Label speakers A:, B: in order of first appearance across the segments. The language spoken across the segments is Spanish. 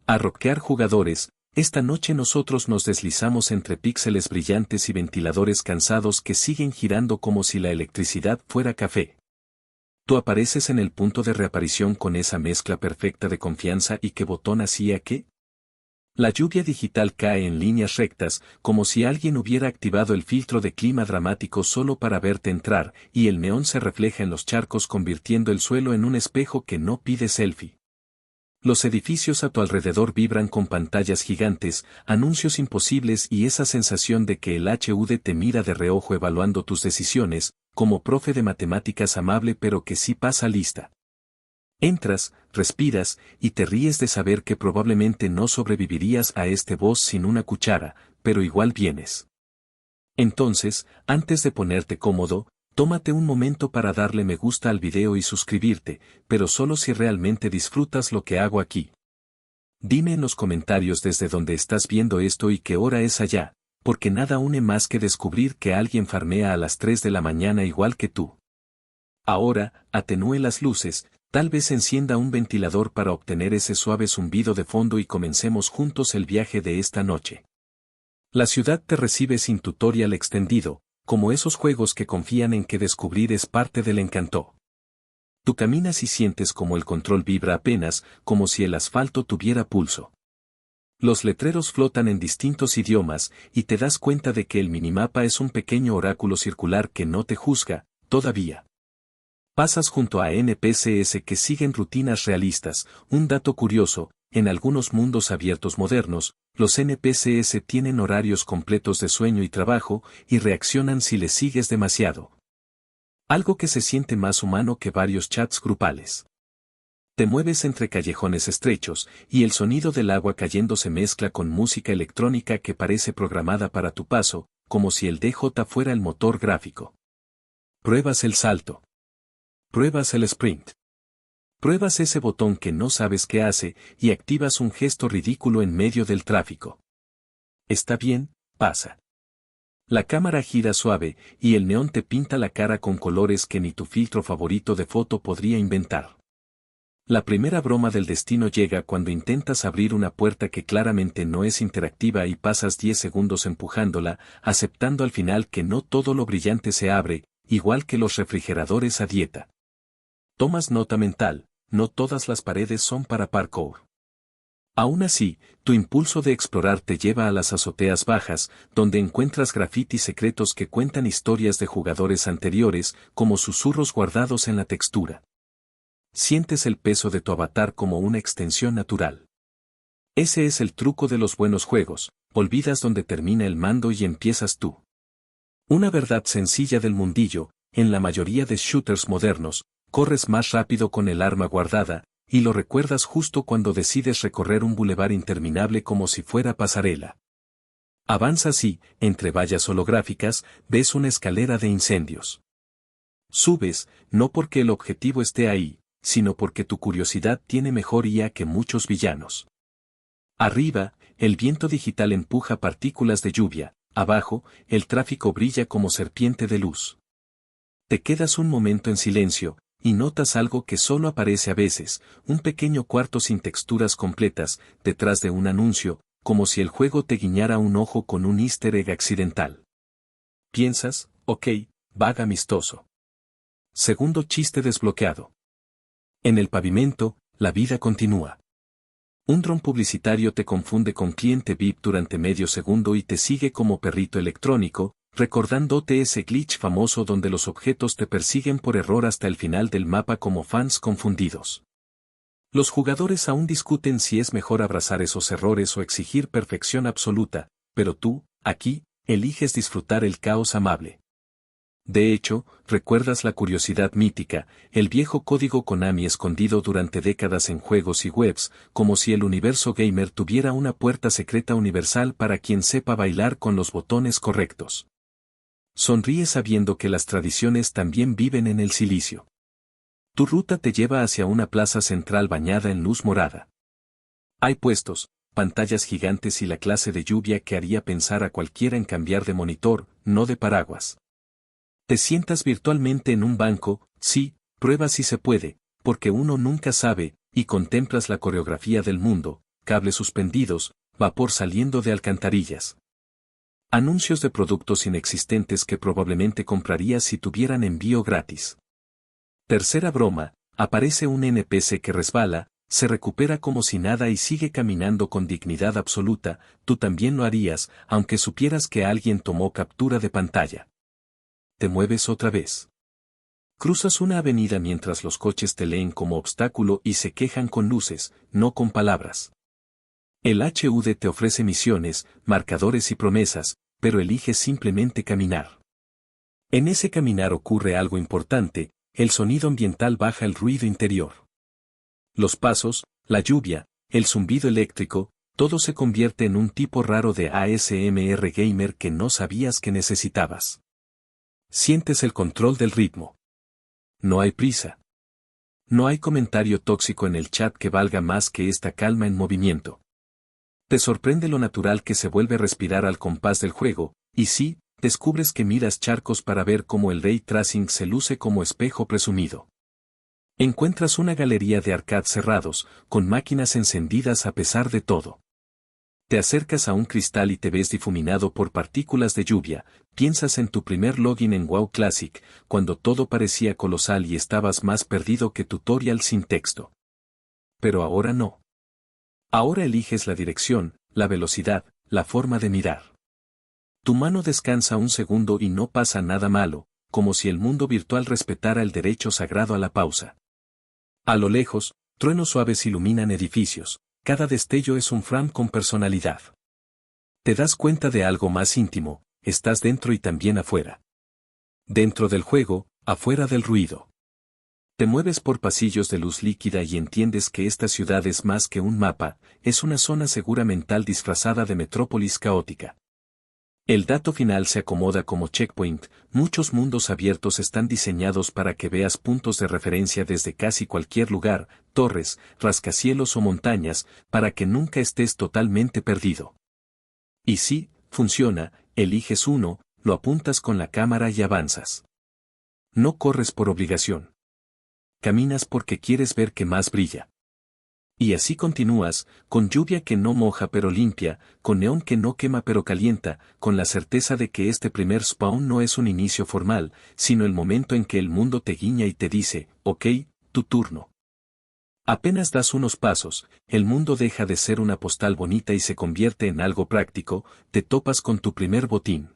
A: A rockear jugadores, esta noche nosotros nos deslizamos entre píxeles brillantes y ventiladores cansados que siguen girando como si la electricidad fuera café. Tú apareces en el punto de reaparición con esa mezcla perfecta de confianza y qué botón hacía qué. La lluvia digital cae en líneas rectas, como si alguien hubiera activado el filtro de clima dramático solo para verte entrar, y el neón se refleja en los charcos convirtiendo el suelo en un espejo que no pide selfie. Los edificios a tu alrededor vibran con pantallas gigantes, anuncios imposibles y esa sensación de que el HUD te mira de reojo evaluando tus decisiones, como profe de matemáticas amable pero que sí pasa lista. Entras, respiras, y te ríes de saber que probablemente no sobrevivirías a este boss sin una cuchara, pero igual vienes. Entonces, antes de ponerte cómodo, tómate un momento para darle me gusta al video y suscribirte, pero solo si realmente disfrutas lo que hago aquí. Dime en los comentarios desde donde estás viendo esto y qué hora es allá, porque nada une más que descubrir que alguien farmea a las 3 de la mañana igual que tú. Ahora, atenúe las luces, tal vez encienda un ventilador para obtener ese suave zumbido de fondo y comencemos juntos el viaje de esta noche. La ciudad te recibe sin tutorial extendido, como esos juegos que confían en que descubrir es parte del encanto. Tú caminas y sientes como el control vibra apenas, como si el asfalto tuviera pulso. Los letreros flotan en distintos idiomas y te das cuenta de que el minimapa es un pequeño oráculo circular que no te juzga, todavía. Pasas junto a NPCs que siguen rutinas realistas. Un dato curioso, en algunos mundos abiertos modernos, los NPCs tienen horarios completos de sueño y trabajo, y reaccionan si les sigues demasiado. Algo que se siente más humano que varios chats grupales. Te mueves entre callejones estrechos, y el sonido del agua cayendo se mezcla con música electrónica que parece programada para tu paso, como si el DJ fuera el motor gráfico. Pruebas el salto. Pruebas el sprint. Pruebas ese botón que no sabes qué hace y activas un gesto ridículo en medio del tráfico. Está bien, pasa. La cámara gira suave y el neón te pinta la cara con colores que ni tu filtro favorito de foto podría inventar. La primera broma del destino llega cuando intentas abrir una puerta que claramente no es interactiva y pasas 10 segundos empujándola, aceptando al final que no todo lo brillante se abre, igual que los refrigeradores a dieta. Tomas nota mental, no todas las paredes son para parkour. Aún así, tu impulso de explorar te lleva a las azoteas bajas, donde encuentras grafitis secretos que cuentan historias de jugadores anteriores, como susurros guardados en la textura. Sientes el peso de tu avatar como una extensión natural. Ese es el truco de los buenos juegos, olvidas dónde termina el mando y empiezas tú. Una verdad sencilla del mundillo, en la mayoría de shooters modernos, corres más rápido con el arma guardada, y lo recuerdas justo cuando decides recorrer un bulevar interminable como si fuera pasarela. Avanzas y, entre vallas holográficas, ves una escalera de incendios. Subes, no porque el objetivo esté ahí, sino porque tu curiosidad tiene mejor IA que muchos villanos. Arriba, el viento digital empuja partículas de lluvia, abajo, el tráfico brilla como serpiente de luz. Te quedas un momento en silencio, y notas algo que solo aparece a veces, un pequeño cuarto sin texturas completas, detrás de un anuncio, como si el juego te guiñara un ojo con un easter egg accidental. Piensas, ok, vaga amistoso. Segundo chiste desbloqueado. En el pavimento, la vida continúa. Un dron publicitario te confunde con cliente VIP durante medio segundo y te sigue como perrito electrónico, recordándote ese glitch famoso donde los objetos te persiguen por error hasta el final del mapa como fans confundidos. Los jugadores aún discuten si es mejor abrazar esos errores o exigir perfección absoluta, pero tú, aquí, eliges disfrutar el caos amable. De hecho, recuerdas la curiosidad mítica, el viejo código Konami escondido durante décadas en juegos y webs, como si el universo gamer tuviera una puerta secreta universal para quien sepa bailar con los botones correctos. Sonríes sabiendo que las tradiciones también viven en el silicio. Tu ruta te lleva hacia una plaza central bañada en luz morada. Hay puestos, pantallas gigantes y la clase de lluvia que haría pensar a cualquiera en cambiar de monitor, no de paraguas. Te sientas virtualmente en un banco, sí, prueba si se puede, porque uno nunca sabe, y contemplas la coreografía del mundo, cables suspendidos, vapor saliendo de alcantarillas. Anuncios de productos inexistentes que probablemente comprarías si tuvieran envío gratis. Tercera broma, aparece un NPC que resbala, se recupera como si nada y sigue caminando con dignidad absoluta, tú también lo harías, aunque supieras que alguien tomó captura de pantalla. Te mueves otra vez. Cruzas una avenida mientras los coches te leen como obstáculo y se quejan con luces, no con palabras. El HUD te ofrece misiones, marcadores y promesas, pero eliges simplemente caminar. En ese caminar ocurre algo importante, el sonido ambiental baja el ruido interior. Los pasos, la lluvia, el zumbido eléctrico, todo se convierte en un tipo raro de ASMR gamer que no sabías que necesitabas. Sientes el control del ritmo. No hay prisa. No hay comentario tóxico en el chat que valga más que esta calma en movimiento. Te sorprende lo natural que se vuelve respirar al compás del juego, y sí, descubres que miras charcos para ver cómo el ray tracing se luce como espejo presumido. Encuentras una galería de arcades cerrados, con máquinas encendidas a pesar de todo. Te acercas a un cristal y te ves difuminado por partículas de lluvia, piensas en tu primer login en WoW Classic, cuando todo parecía colosal y estabas más perdido que tutorial sin texto. Pero ahora no. Ahora eliges la dirección, la velocidad, la forma de mirar. Tu mano descansa un segundo y no pasa nada malo, como si el mundo virtual respetara el derecho sagrado a la pausa. A lo lejos, truenos suaves iluminan edificios, cada destello es un frame con personalidad. Te das cuenta de algo más íntimo, estás dentro y también afuera. Dentro del juego, afuera del ruido. Te mueves por pasillos de luz líquida y entiendes que esta ciudad es más que un mapa, es una zona segura mental disfrazada de metrópolis caótica. El dato final se acomoda como checkpoint, muchos mundos abiertos están diseñados para que veas puntos de referencia desde casi cualquier lugar, torres, rascacielos o montañas, para que nunca estés totalmente perdido. Y sí, funciona, eliges uno, lo apuntas con la cámara y avanzas. No corres por obligación. Caminas porque quieres ver qué más brilla. Y así continúas, con lluvia que no moja pero limpia, con neón que no quema pero calienta, con la certeza de que este primer spawn no es un inicio formal, sino el momento en que el mundo te guiña y te dice, ok, tu turno. Apenas das unos pasos, el mundo deja de ser una postal bonita y se convierte en algo práctico, te topas con tu primer botín.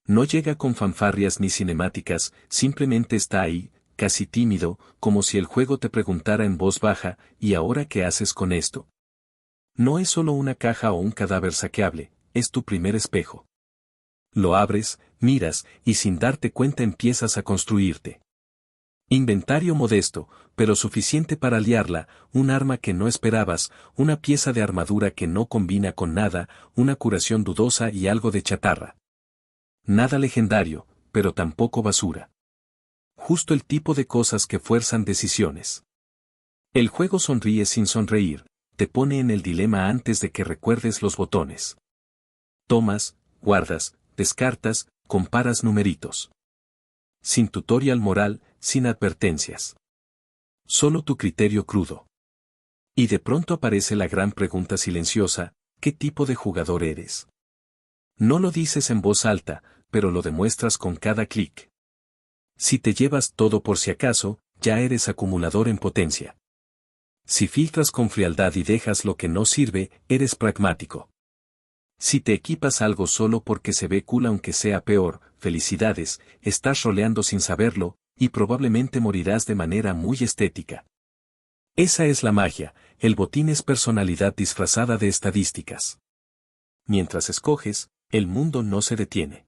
A: No llega con fanfarrias ni cinemáticas, simplemente está ahí, casi tímido, como si el juego te preguntara en voz baja, ¿y ahora qué haces con esto? No es solo una caja o un cadáver saqueable, es tu primer espejo. Lo abres, miras, y sin darte cuenta empiezas a construirte. Inventario modesto, pero suficiente para liarla, un arma que no esperabas, una pieza de armadura que no combina con nada, una curación dudosa y algo de chatarra. Nada legendario, pero tampoco basura. Justo el tipo de cosas que fuerzan decisiones. El juego sonríe sin sonreír, te pone en el dilema antes de que recuerdes los botones. Tomas, guardas, descartas, comparas numeritos. Sin tutorial moral, sin advertencias. Solo tu criterio crudo. Y de pronto aparece la gran pregunta silenciosa, ¿qué tipo de jugador eres? No lo dices en voz alta, pero lo demuestras con cada clic. Si te llevas todo por si acaso, ya eres acumulador en potencia. Si filtras con frialdad y dejas lo que no sirve, eres pragmático. Si te equipas algo solo porque se ve cool aunque sea peor, felicidades, estás roleando sin saberlo, y probablemente morirás de manera muy estética. Esa es la magia, el botín es personalidad disfrazada de estadísticas. Mientras escoges, el mundo no se detiene.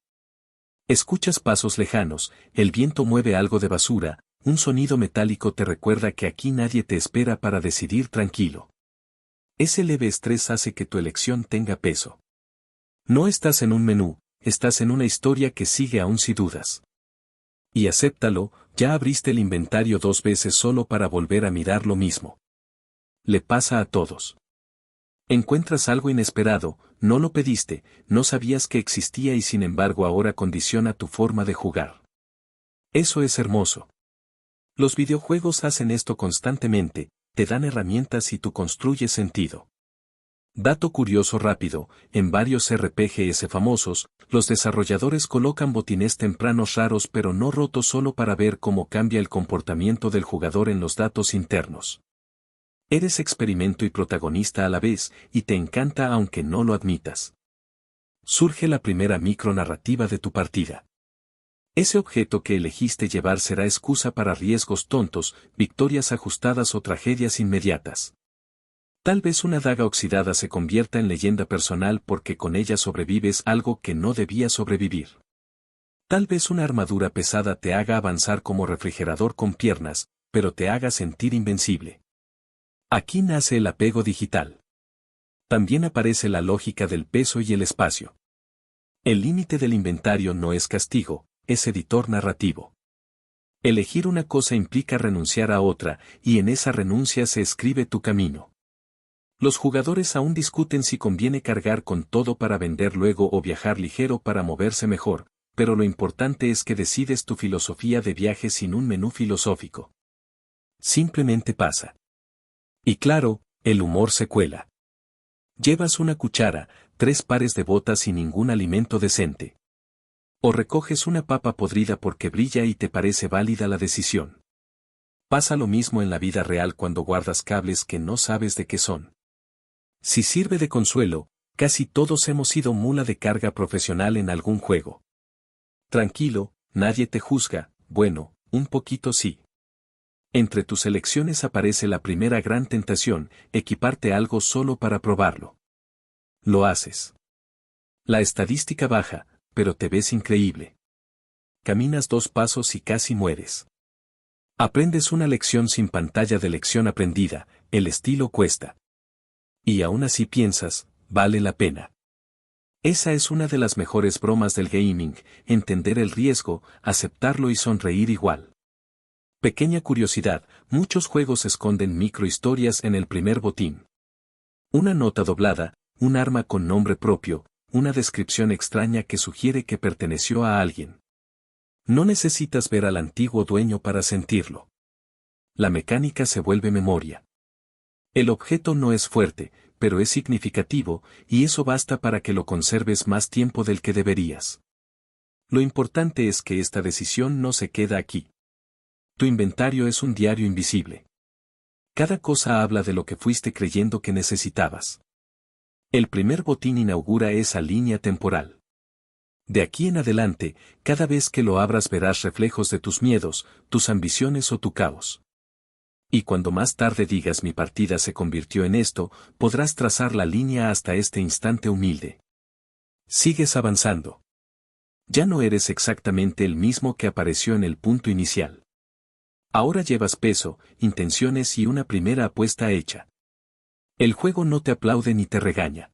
A: Escuchas pasos lejanos, el viento mueve algo de basura, un sonido metálico te recuerda que aquí nadie te espera para decidir tranquilo. Ese leve estrés hace que tu elección tenga peso. No estás en un menú, estás en una historia que sigue aún si dudas. Y acéptalo, ya abriste el inventario 2 veces solo para volver a mirar lo mismo. Le pasa a todos. Encuentras algo inesperado, no lo pediste, no sabías que existía y sin embargo ahora condiciona tu forma de jugar. Eso es hermoso. Los videojuegos hacen esto constantemente, te dan herramientas y tú construyes sentido. Dato curioso rápido, en varios RPGs famosos, los desarrolladores colocan botines tempranos raros pero no rotos solo para ver cómo cambia el comportamiento del jugador en los datos internos. Eres experimento y protagonista a la vez, y te encanta aunque no lo admitas. Surge la primera micronarrativa de tu partida. Ese objeto que elegiste llevar será excusa para riesgos tontos, victorias ajustadas o tragedias inmediatas. Tal vez una daga oxidada se convierta en leyenda personal porque con ella sobrevives algo que no debía sobrevivir. Tal vez una armadura pesada te haga avanzar como refrigerador con piernas, pero te haga sentir invencible. Aquí nace el apego digital. También aparece la lógica del peso y el espacio. El límite del inventario no es castigo, es editor narrativo. Elegir una cosa implica renunciar a otra, y en esa renuncia se escribe tu camino. Los jugadores aún discuten si conviene cargar con todo para vender luego o viajar ligero para moverse mejor, pero lo importante es que decides tu filosofía de viaje sin un menú filosófico. Simplemente pasa. Y claro, el humor se cuela. Llevas una cuchara, 3 pares de botas y ningún alimento decente. O recoges una papa podrida porque brilla y te parece válida la decisión. Pasa lo mismo en la vida real cuando guardas cables que no sabes de qué son. Si sirve de consuelo, casi todos hemos sido mula de carga profesional en algún juego. Tranquilo, nadie te juzga, bueno, un poquito sí. Entre tus elecciones aparece la primera gran tentación, equiparte algo solo para probarlo. Lo haces. La estadística baja, pero te ves increíble. Caminas 2 pasos y casi mueres. Aprendes una lección sin pantalla de lección aprendida, el estilo cuesta. Y aún así piensas, vale la pena. Esa es una de las mejores bromas del gaming, entender el riesgo, aceptarlo y sonreír igual. Pequeña curiosidad, muchos juegos esconden microhistorias en el primer botín. Una nota doblada, un arma con nombre propio, una descripción extraña que sugiere que perteneció a alguien. No necesitas ver al antiguo dueño para sentirlo. La mecánica se vuelve memoria. El objeto no es fuerte, pero es significativo, y eso basta para que lo conserves más tiempo del que deberías. Lo importante es que esta decisión no se queda aquí. Tu inventario es un diario invisible. Cada cosa habla de lo que fuiste creyendo que necesitabas. El primer botín inaugura esa línea temporal. De aquí en adelante, cada vez que lo abras verás reflejos de tus miedos, tus ambiciones o tu caos. Y cuando más tarde digas mi partida se convirtió en esto, podrás trazar la línea hasta este instante humilde. Sigues avanzando. Ya no eres exactamente el mismo que apareció en el punto inicial. Ahora llevas peso, intenciones y una primera apuesta hecha. El juego no te aplaude ni te regaña.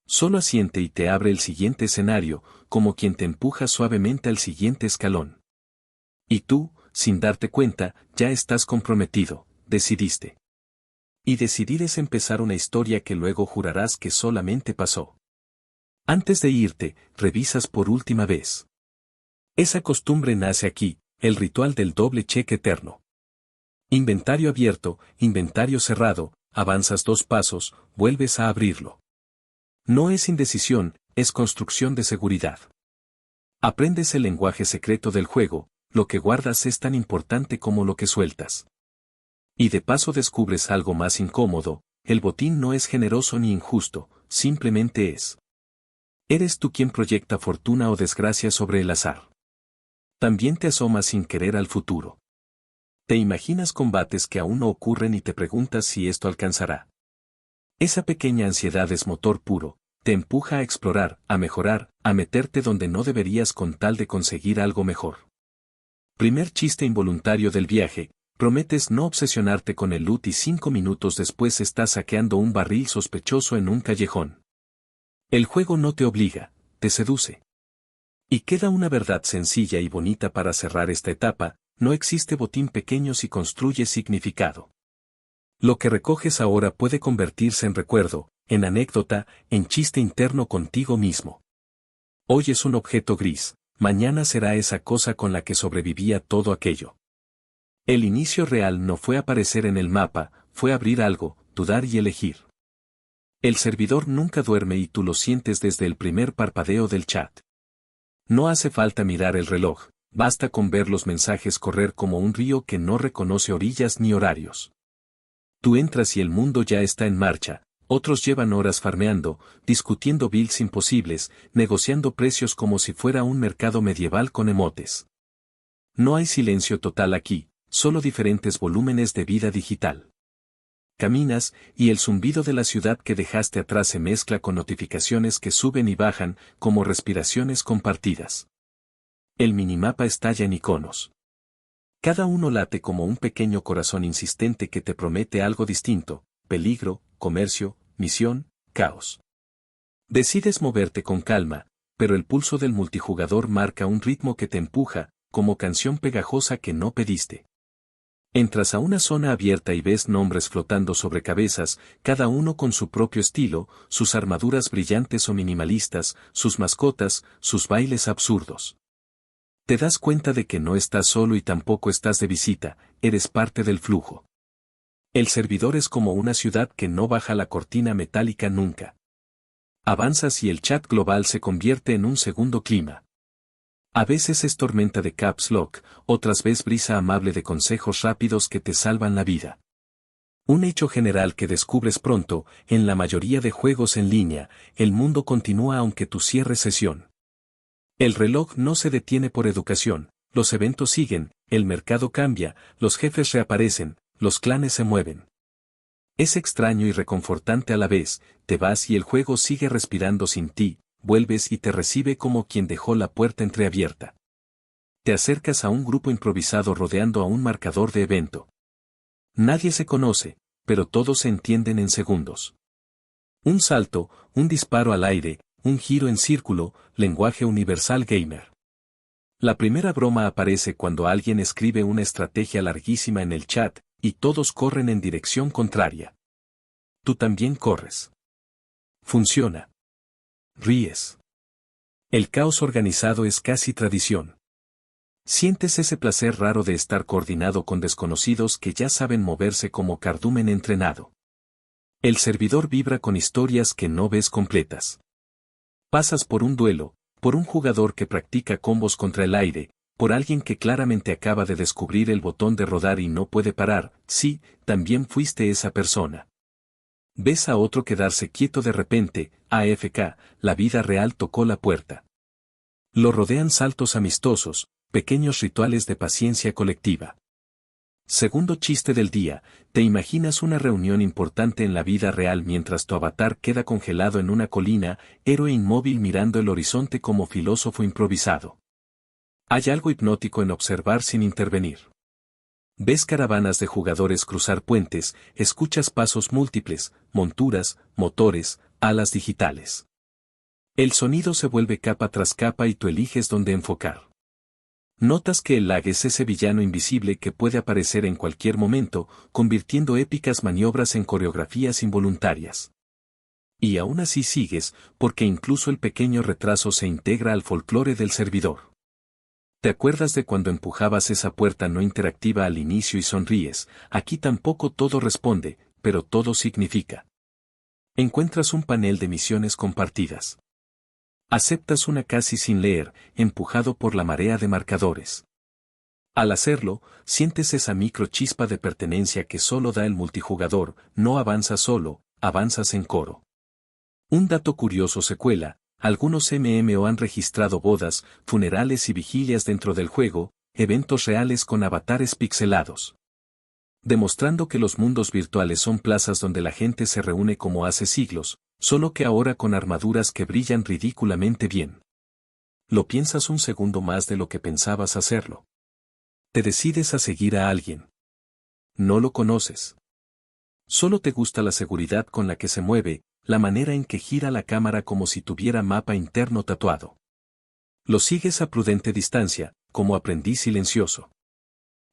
A: Solo asiente y te abre el siguiente escenario, como quien te empuja suavemente al siguiente escalón. Y tú, sin darte cuenta, ya estás comprometido, decidiste. Y decidir es empezar una historia que luego jurarás que solamente pasó. Antes de irte, revisas por última vez. Esa costumbre nace aquí, el ritual del doble cheque eterno. Inventario abierto, inventario cerrado, avanzas 2 pasos, vuelves a abrirlo. No es indecisión, es construcción de seguridad. Aprendes el lenguaje secreto del juego, lo que guardas es tan importante como lo que sueltas. Y de paso descubres algo más incómodo, el botín no es generoso ni injusto, simplemente es. Eres tú quien proyecta fortuna o desgracia sobre el azar. También te asomas sin querer al futuro. Te imaginas combates que aún no ocurren y te preguntas si esto alcanzará. Esa pequeña ansiedad es motor puro, te empuja a explorar, a mejorar, a meterte donde no deberías con tal de conseguir algo mejor. Primer chiste involuntario del viaje, prometes no obsesionarte con el loot y 5 minutos después estás saqueando un barril sospechoso en un callejón. El juego no te obliga, te seduce. Y queda una verdad sencilla y bonita para cerrar esta etapa, no existe botín pequeño si construye significado. Lo que recoges ahora puede convertirse en recuerdo, en anécdota, en chiste interno contigo mismo. Hoy es un objeto gris, mañana será esa cosa con la que sobrevivía todo aquello. El inicio real no fue aparecer en el mapa, fue abrir algo, dudar y elegir. El servidor nunca duerme y tú lo sientes desde el primer parpadeo del chat. No hace falta mirar el reloj, basta con ver los mensajes correr como un río que no reconoce orillas ni horarios. Tú entras y el mundo ya está en marcha, otros llevan horas farmeando, discutiendo builds imposibles, negociando precios como si fuera un mercado medieval con emotes. No hay silencio total aquí, solo diferentes volúmenes de vida digital. Caminas, y el zumbido de la ciudad que dejaste atrás se mezcla con notificaciones que suben y bajan, como respiraciones compartidas. El minimapa estalla en iconos. Cada uno late como un pequeño corazón insistente que te promete algo distinto: peligro, comercio, misión, caos. Decides moverte con calma, pero el pulso del multijugador marca un ritmo que te empuja, como canción pegajosa que no pediste. Entras a una zona abierta y ves nombres flotando sobre cabezas, cada uno con su propio estilo, sus armaduras brillantes o minimalistas, sus mascotas, sus bailes absurdos. Te das cuenta de que no estás solo y tampoco estás de visita, eres parte del flujo. El servidor es como una ciudad que no baja la cortina metálica nunca. Avanzas y el chat global se convierte en un segundo clima. A veces es tormenta de caps lock, otras veces brisa amable de consejos rápidos que te salvan la vida. Un hecho general que descubres pronto: en la mayoría de juegos en línea, el mundo continúa aunque tú cierres sesión. El reloj no se detiene por educación, los eventos siguen, el mercado cambia, los jefes reaparecen, los clanes se mueven. Es extraño y reconfortante a la vez, te vas y el juego sigue respirando sin ti, vuelves y te recibe como quien dejó la puerta entreabierta. Te acercas a un grupo improvisado rodeando a un marcador de evento. Nadie se conoce, pero todos se entienden en segundos. Un salto, un disparo al aire, un giro en círculo, lenguaje universal gamer. La primera broma aparece cuando alguien escribe una estrategia larguísima en el chat, y todos corren en dirección contraria. Tú también corres. Funciona. Ríes. El caos organizado es casi tradición. Sientes ese placer raro de estar coordinado con desconocidos que ya saben moverse como cardumen entrenado. El servidor vibra con historias que no ves completas. Pasas por un duelo, por un jugador que practica combos contra el aire, por alguien que claramente acaba de descubrir el botón de rodar y no puede parar. Sí, también fuiste esa persona. Ves a otro quedarse quieto de repente, AFK, la vida real tocó la puerta. Lo rodean saltos amistosos, pequeños rituales de paciencia colectiva. Segundo chiste del día: te imaginas una reunión importante en la vida real mientras tu avatar queda congelado en una colina, héroe inmóvil mirando el horizonte como filósofo improvisado. Hay algo hipnótico en observar sin intervenir. Ves caravanas de jugadores cruzar puentes, escuchas pasos múltiples, monturas, motores, alas digitales. El sonido se vuelve capa tras capa y tú eliges dónde enfocar. Notas que el lag es ese villano invisible que puede aparecer en cualquier momento, convirtiendo épicas maniobras en coreografías involuntarias. Y aún así sigues, porque incluso el pequeño retraso se integra al folclore del servidor. ¿Te acuerdas de cuando empujabas esa puerta no interactiva al inicio y sonríes? Aquí tampoco todo responde, pero todo significa. Encuentras un panel de misiones compartidas. Aceptas una casi sin leer, empujado por la marea de marcadores. Al hacerlo, sientes esa microchispa de pertenencia que solo da el multijugador. No avanzas solo, avanzas en coro. Un dato curioso se cuela: algunos MMO han registrado bodas, funerales y vigilias dentro del juego, eventos reales con avatares pixelados. Demostrando que los mundos virtuales son plazas donde la gente se reúne como hace siglos, solo que ahora con armaduras que brillan ridículamente bien. Lo piensas un segundo más de lo que pensabas hacerlo. Te decides a seguir a alguien. No lo conoces. Solo te gusta la seguridad con la que se mueve, la manera en que gira la cámara como si tuviera mapa interno tatuado. Lo sigues a prudente distancia, como aprendiz silencioso.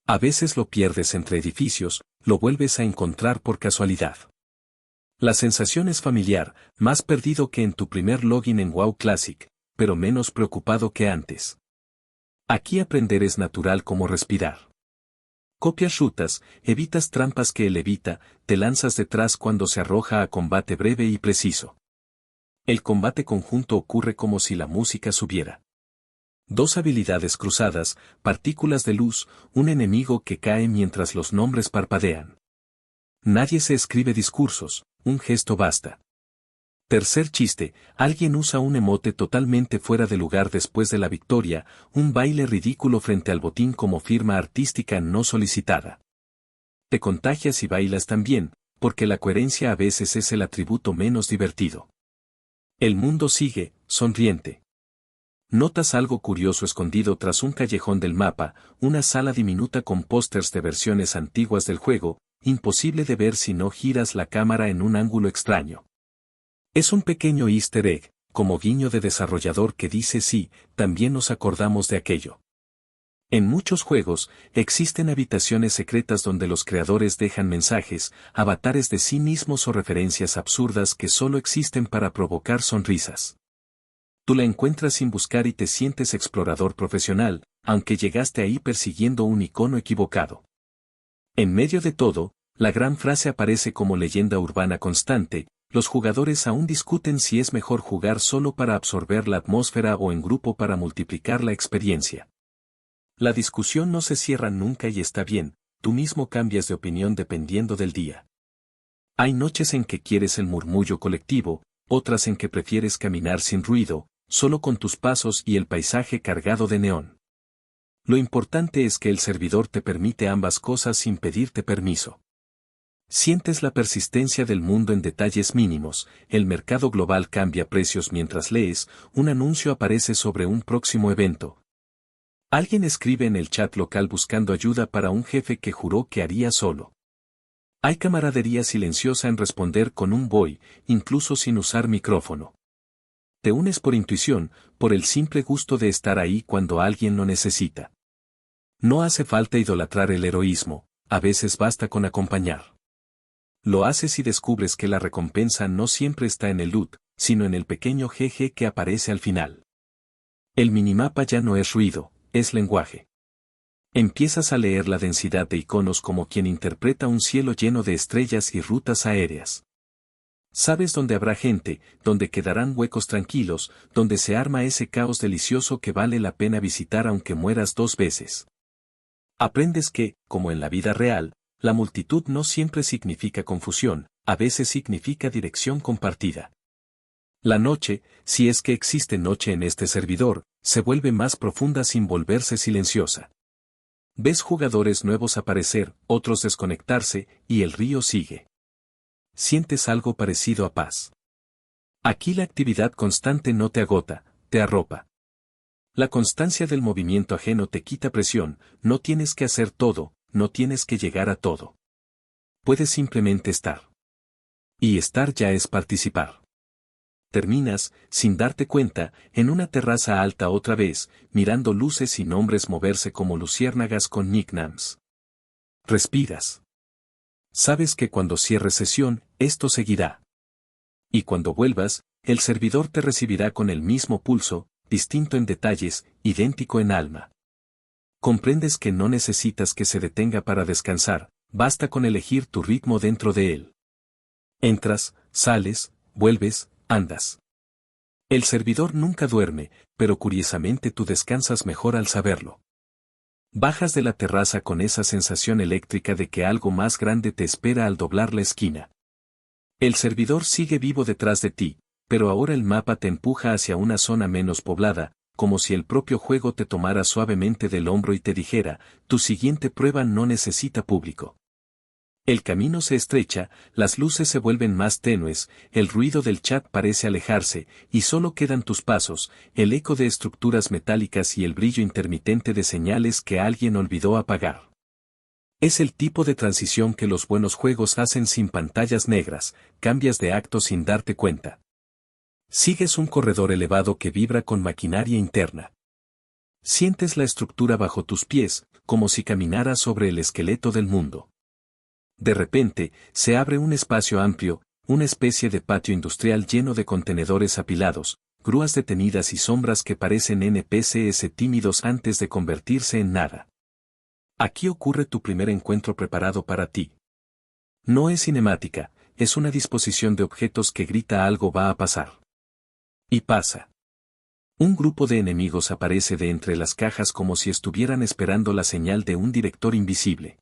A: A veces lo pierdes entre edificios, lo vuelves a encontrar por casualidad. La sensación es familiar, más perdido que en tu primer login en WoW Classic, pero menos preocupado que antes. Aquí aprender es natural como respirar. Copias rutas, evitas trampas que él evita, te lanzas detrás cuando se arroja a combate breve y preciso. El combate conjunto ocurre como si la música subiera. Dos habilidades cruzadas, partículas de luz, un enemigo que cae mientras los nombres parpadean. Nadie se escribe discursos, un gesto basta. Tercer chiste, alguien usa un emote totalmente fuera de lugar después de la victoria, un baile ridículo frente al botín como firma artística no solicitada. Te contagias y bailas también, porque la coherencia a veces es el atributo menos divertido. El mundo sigue, sonriente. Notas algo curioso escondido tras un callejón del mapa, una sala diminuta con pósters de versiones antiguas del juego, imposible de ver si no giras la cámara en un ángulo extraño. Es un pequeño easter egg, como guiño de desarrollador que dice sí, también nos acordamos de aquello. En muchos juegos, existen habitaciones secretas donde los creadores dejan mensajes, avatares de sí mismos o referencias absurdas que solo existen para provocar sonrisas. Tú la encuentras sin buscar y te sientes explorador profesional, aunque llegaste ahí persiguiendo un icono equivocado. En medio de todo, la gran frase aparece como leyenda urbana constante. Los jugadores aún discuten si es mejor jugar solo para absorber la atmósfera o en grupo para multiplicar la experiencia. La discusión no se cierra nunca y está bien, tú mismo cambias de opinión dependiendo del día. Hay noches en que quieres el murmullo colectivo, otras en que prefieres caminar sin ruido, solo con tus pasos y el paisaje cargado de neón. Lo importante es que el servidor te permite ambas cosas sin pedirte permiso. Sientes la persistencia del mundo en detalles mínimos, el mercado global cambia precios mientras lees, un anuncio aparece sobre un próximo evento. Alguien escribe en el chat local buscando ayuda para un jefe que juró que haría solo. Hay camaradería silenciosa en responder con un voy, incluso sin usar micrófono. Te unes por intuición, por el simple gusto de estar ahí cuando alguien lo necesita. No hace falta idolatrar el heroísmo, a veces basta con acompañar. Lo haces y descubres que la recompensa no siempre está en el loot, sino en el pequeño jeje que aparece al final. El minimapa ya no es ruido, es lenguaje. Empiezas a leer la densidad de iconos como quien interpreta un cielo lleno de estrellas y rutas aéreas. Sabes dónde habrá gente, donde quedarán huecos tranquilos, donde se arma ese caos delicioso que vale la pena visitar aunque mueras 2 veces. Aprendes que, como en la vida real, la multitud no siempre significa confusión, a veces significa dirección compartida. La noche, si es que existe noche en este servidor, se vuelve más profunda sin volverse silenciosa. Ves jugadores nuevos aparecer, otros desconectarse, y el río sigue. Sientes algo parecido a paz. Aquí la actividad constante no te agota, te arropa. La constancia del movimiento ajeno te quita presión, no tienes que hacer todo, no tienes que llegar a todo. Puedes simplemente estar. Y estar ya es participar. Terminas, sin darte cuenta, en una terraza alta otra vez, mirando luces y nombres moverse como luciérnagas con nicknames. Respiras. Sabes que cuando cierres sesión, esto seguirá. Y cuando vuelvas, el servidor te recibirá con el mismo pulso, distinto en detalles, idéntico en alma. Comprendes que no necesitas que se detenga para descansar, basta con elegir tu ritmo dentro de él. Entras, sales, vuelves, andas. El servidor nunca duerme, pero curiosamente tú descansas mejor al saberlo. Bajas de la terraza con esa sensación eléctrica de que algo más grande te espera al doblar la esquina. El servidor sigue vivo detrás de ti, pero ahora el mapa te empuja hacia una zona menos poblada, como si el propio juego te tomara suavemente del hombro y te dijera, tu siguiente prueba no necesita público. El camino se estrecha, las luces se vuelven más tenues, el ruido del chat parece alejarse, y solo quedan tus pasos, el eco de estructuras metálicas y el brillo intermitente de señales que alguien olvidó apagar. Es el tipo de transición que los buenos juegos hacen sin pantallas negras, cambias de acto sin darte cuenta. Sigues un corredor elevado que vibra con maquinaria interna. Sientes la estructura bajo tus pies, como si caminaras sobre el esqueleto del mundo. De repente, se abre un espacio amplio, una especie de patio industrial lleno de contenedores apilados, grúas detenidas y sombras que parecen NPCs tímidos antes de convertirse en nada. Aquí ocurre tu primer encuentro preparado para ti. No es cinemática, es una disposición de objetos que grita algo va a pasar. Y pasa. Un grupo de enemigos aparece de entre las cajas como si estuvieran esperando la señal de un director invisible.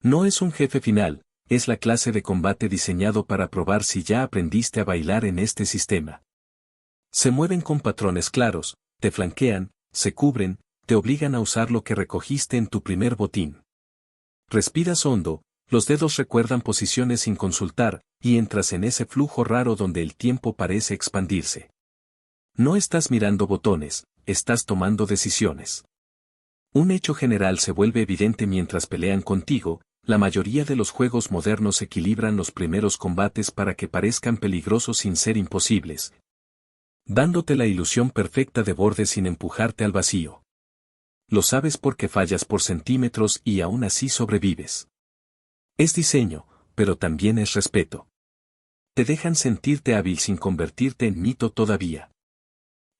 A: No es un jefe final, es la clase de combate diseñado para probar si ya aprendiste a bailar en este sistema. Se mueven con patrones claros, te flanquean, se cubren, te obligan a usar lo que recogiste en tu primer botín. Respiras hondo, los dedos recuerdan posiciones sin consultar, y entras en ese flujo raro donde el tiempo parece expandirse. No estás mirando botones, estás tomando decisiones. Un hecho general se vuelve evidente mientras pelean contigo, la mayoría de los juegos modernos equilibran los primeros combates para que parezcan peligrosos sin ser imposibles, dándote la ilusión perfecta de borde sin empujarte al vacío. Lo sabes porque fallas por centímetros y aún así sobrevives. Es diseño, pero también es respeto. Te dejan sentirte hábil sin convertirte en mito todavía.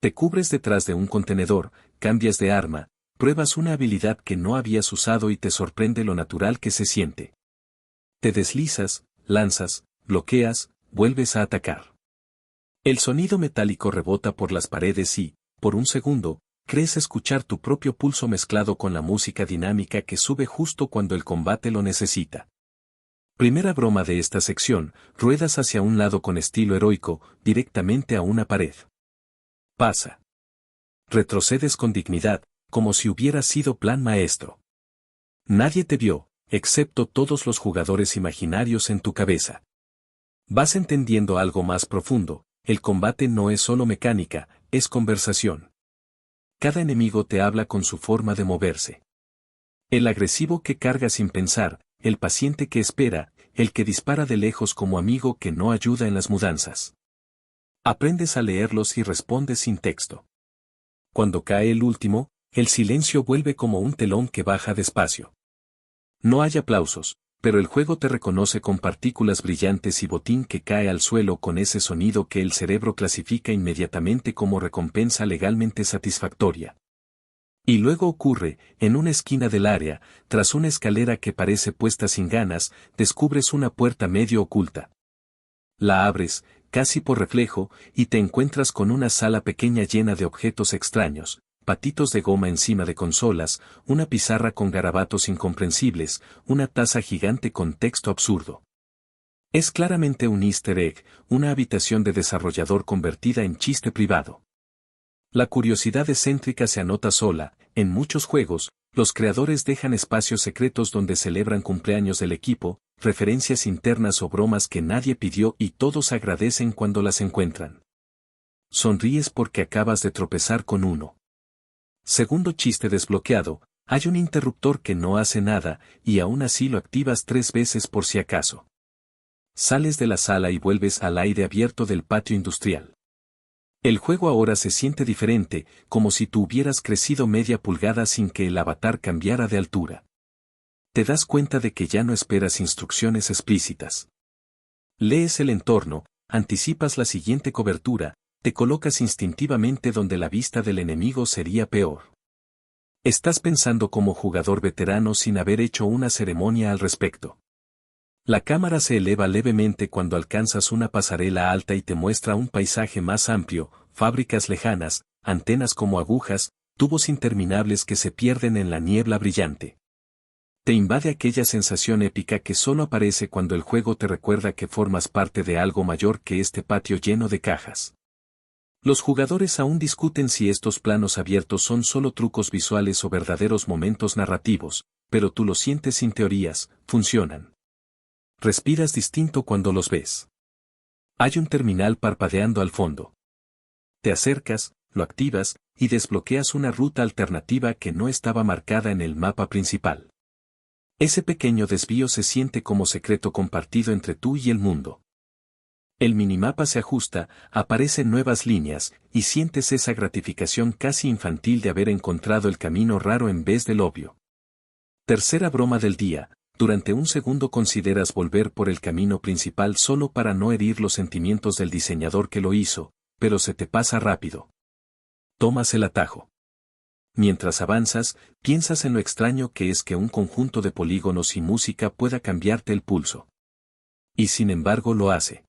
A: Te cubres detrás de un contenedor, cambias de arma, pruebas una habilidad que no habías usado y te sorprende lo natural que se siente. Te deslizas, lanzas, bloqueas, vuelves a atacar. El sonido metálico rebota por las paredes y, por un segundo, crees escuchar tu propio pulso mezclado con la música dinámica que sube justo cuando el combate lo necesita. Primera broma de esta sección, ruedas hacia un lado con estilo heroico, directamente a una pared. Pasa. Retrocedes con dignidad, como si hubiera sido plan maestro. Nadie te vio, excepto todos los jugadores imaginarios en tu cabeza. Vas entendiendo algo más profundo, el combate no es solo mecánica, es conversación. Cada enemigo te habla con su forma de moverse. El agresivo que carga sin pensar, el paciente que espera, el que dispara de lejos como amigo que no ayuda en las mudanzas. Aprendes a leerlos y respondes sin texto. Cuando cae el último, el silencio vuelve como un telón que baja despacio. No hay aplausos, pero el juego te reconoce con partículas brillantes y botín que cae al suelo con ese sonido que el cerebro clasifica inmediatamente como recompensa legalmente satisfactoria. Y luego ocurre, en una esquina del área, tras una escalera que parece puesta sin ganas, descubres una puerta medio oculta. La abres, casi por reflejo, y te encuentras con una sala pequeña llena de objetos extraños, patitos de goma encima de consolas, una pizarra con garabatos incomprensibles, una taza gigante con texto absurdo. Es claramente un easter egg, una habitación de desarrollador convertida en chiste privado. La curiosidad excéntrica se anota sola, en muchos juegos, los creadores dejan espacios secretos donde celebran cumpleaños del equipo, referencias internas o bromas que nadie pidió y todos agradecen cuando las encuentran. Sonríes porque acabas de tropezar con uno. Segundo chiste desbloqueado, hay un interruptor que no hace nada, y aún así lo activas 3 veces por si acaso. Sales de la sala y vuelves al aire abierto del patio industrial. El juego ahora se siente diferente, como si tú hubieras crecido media pulgada sin que el avatar cambiara de altura. Te das cuenta de que ya no esperas instrucciones explícitas. Lees el entorno, anticipas la siguiente cobertura, te colocas instintivamente donde la vista del enemigo sería peor. Estás pensando como jugador veterano sin haber hecho una ceremonia al respecto. La cámara se eleva levemente cuando alcanzas una pasarela alta y te muestra un paisaje más amplio, fábricas lejanas, antenas como agujas, tubos interminables que se pierden en la niebla brillante. Te invade aquella sensación épica que solo aparece cuando el juego te recuerda que formas parte de algo mayor que este patio lleno de cajas. Los jugadores aún discuten si estos planos abiertos son solo trucos visuales o verdaderos momentos narrativos, pero tú lo sientes sin teorías, funcionan. Respiras distinto cuando los ves. Hay un terminal parpadeando al fondo. Te acercas, lo activas, y desbloqueas una ruta alternativa que no estaba marcada en el mapa principal. Ese pequeño desvío se siente como secreto compartido entre tú y el mundo. El minimapa se ajusta, aparecen nuevas líneas, y sientes esa gratificación casi infantil de haber encontrado el camino raro en vez del obvio. Tercera broma del día. Durante un segundo consideras volver por el camino principal solo para no herir los sentimientos del diseñador que lo hizo, pero se te pasa rápido. Tomas el atajo. Mientras avanzas, piensas en lo extraño que es que un conjunto de polígonos y música pueda cambiarte el pulso. Y sin embargo lo hace.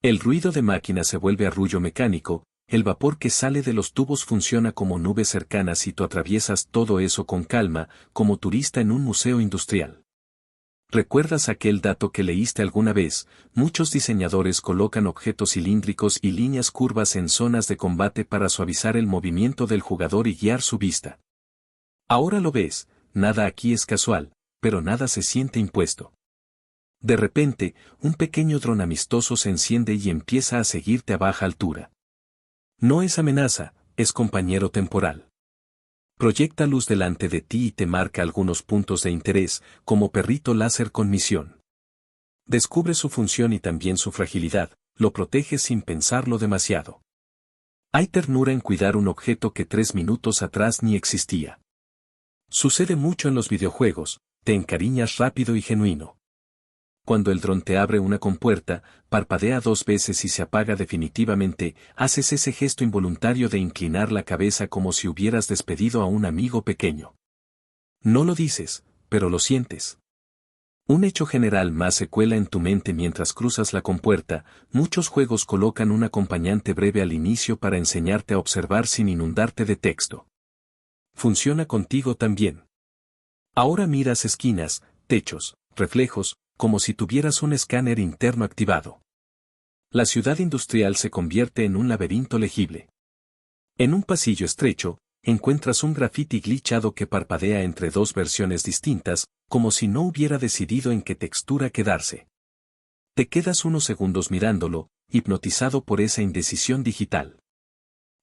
A: El ruido de máquina se vuelve arrullo mecánico, el vapor que sale de los tubos funciona como nubes cercanas y tú atraviesas todo eso con calma, como turista en un museo industrial. ¿Recuerdas aquel dato que leíste alguna vez? Muchos diseñadores colocan objetos cilíndricos y líneas curvas en zonas de combate para suavizar el movimiento del jugador y guiar su vista. Ahora lo ves, nada aquí es casual, pero nada se siente impuesto. De repente, un pequeño dron amistoso se enciende y empieza a seguirte a baja altura. No es amenaza, es compañero temporal. Proyecta luz delante de ti y te marca algunos puntos de interés, como perrito láser con misión. Descubre su función y también su fragilidad, lo proteges sin pensarlo demasiado. Hay ternura en cuidar un objeto que 3 minutos atrás ni existía. Sucede mucho en los videojuegos, te encariñas rápido y genuino. Cuando el dron te abre una compuerta, parpadea 2 veces y se apaga definitivamente, haces ese gesto involuntario de inclinar la cabeza como si hubieras despedido a un amigo pequeño. No lo dices, pero lo sientes. Un hecho general más se cuela en tu mente mientras cruzas la compuerta. Muchos juegos colocan un acompañante breve al inicio para enseñarte a observar sin inundarte de texto. Funciona contigo también. Ahora miras esquinas, techos, reflejos, como si tuvieras un escáner interno activado. La ciudad industrial se convierte en un laberinto legible. En un pasillo estrecho, encuentras un grafiti glitchado que parpadea entre 2 versiones distintas, como si no hubiera decidido en qué textura quedarse. Te quedas unos segundos mirándolo, hipnotizado por esa indecisión digital.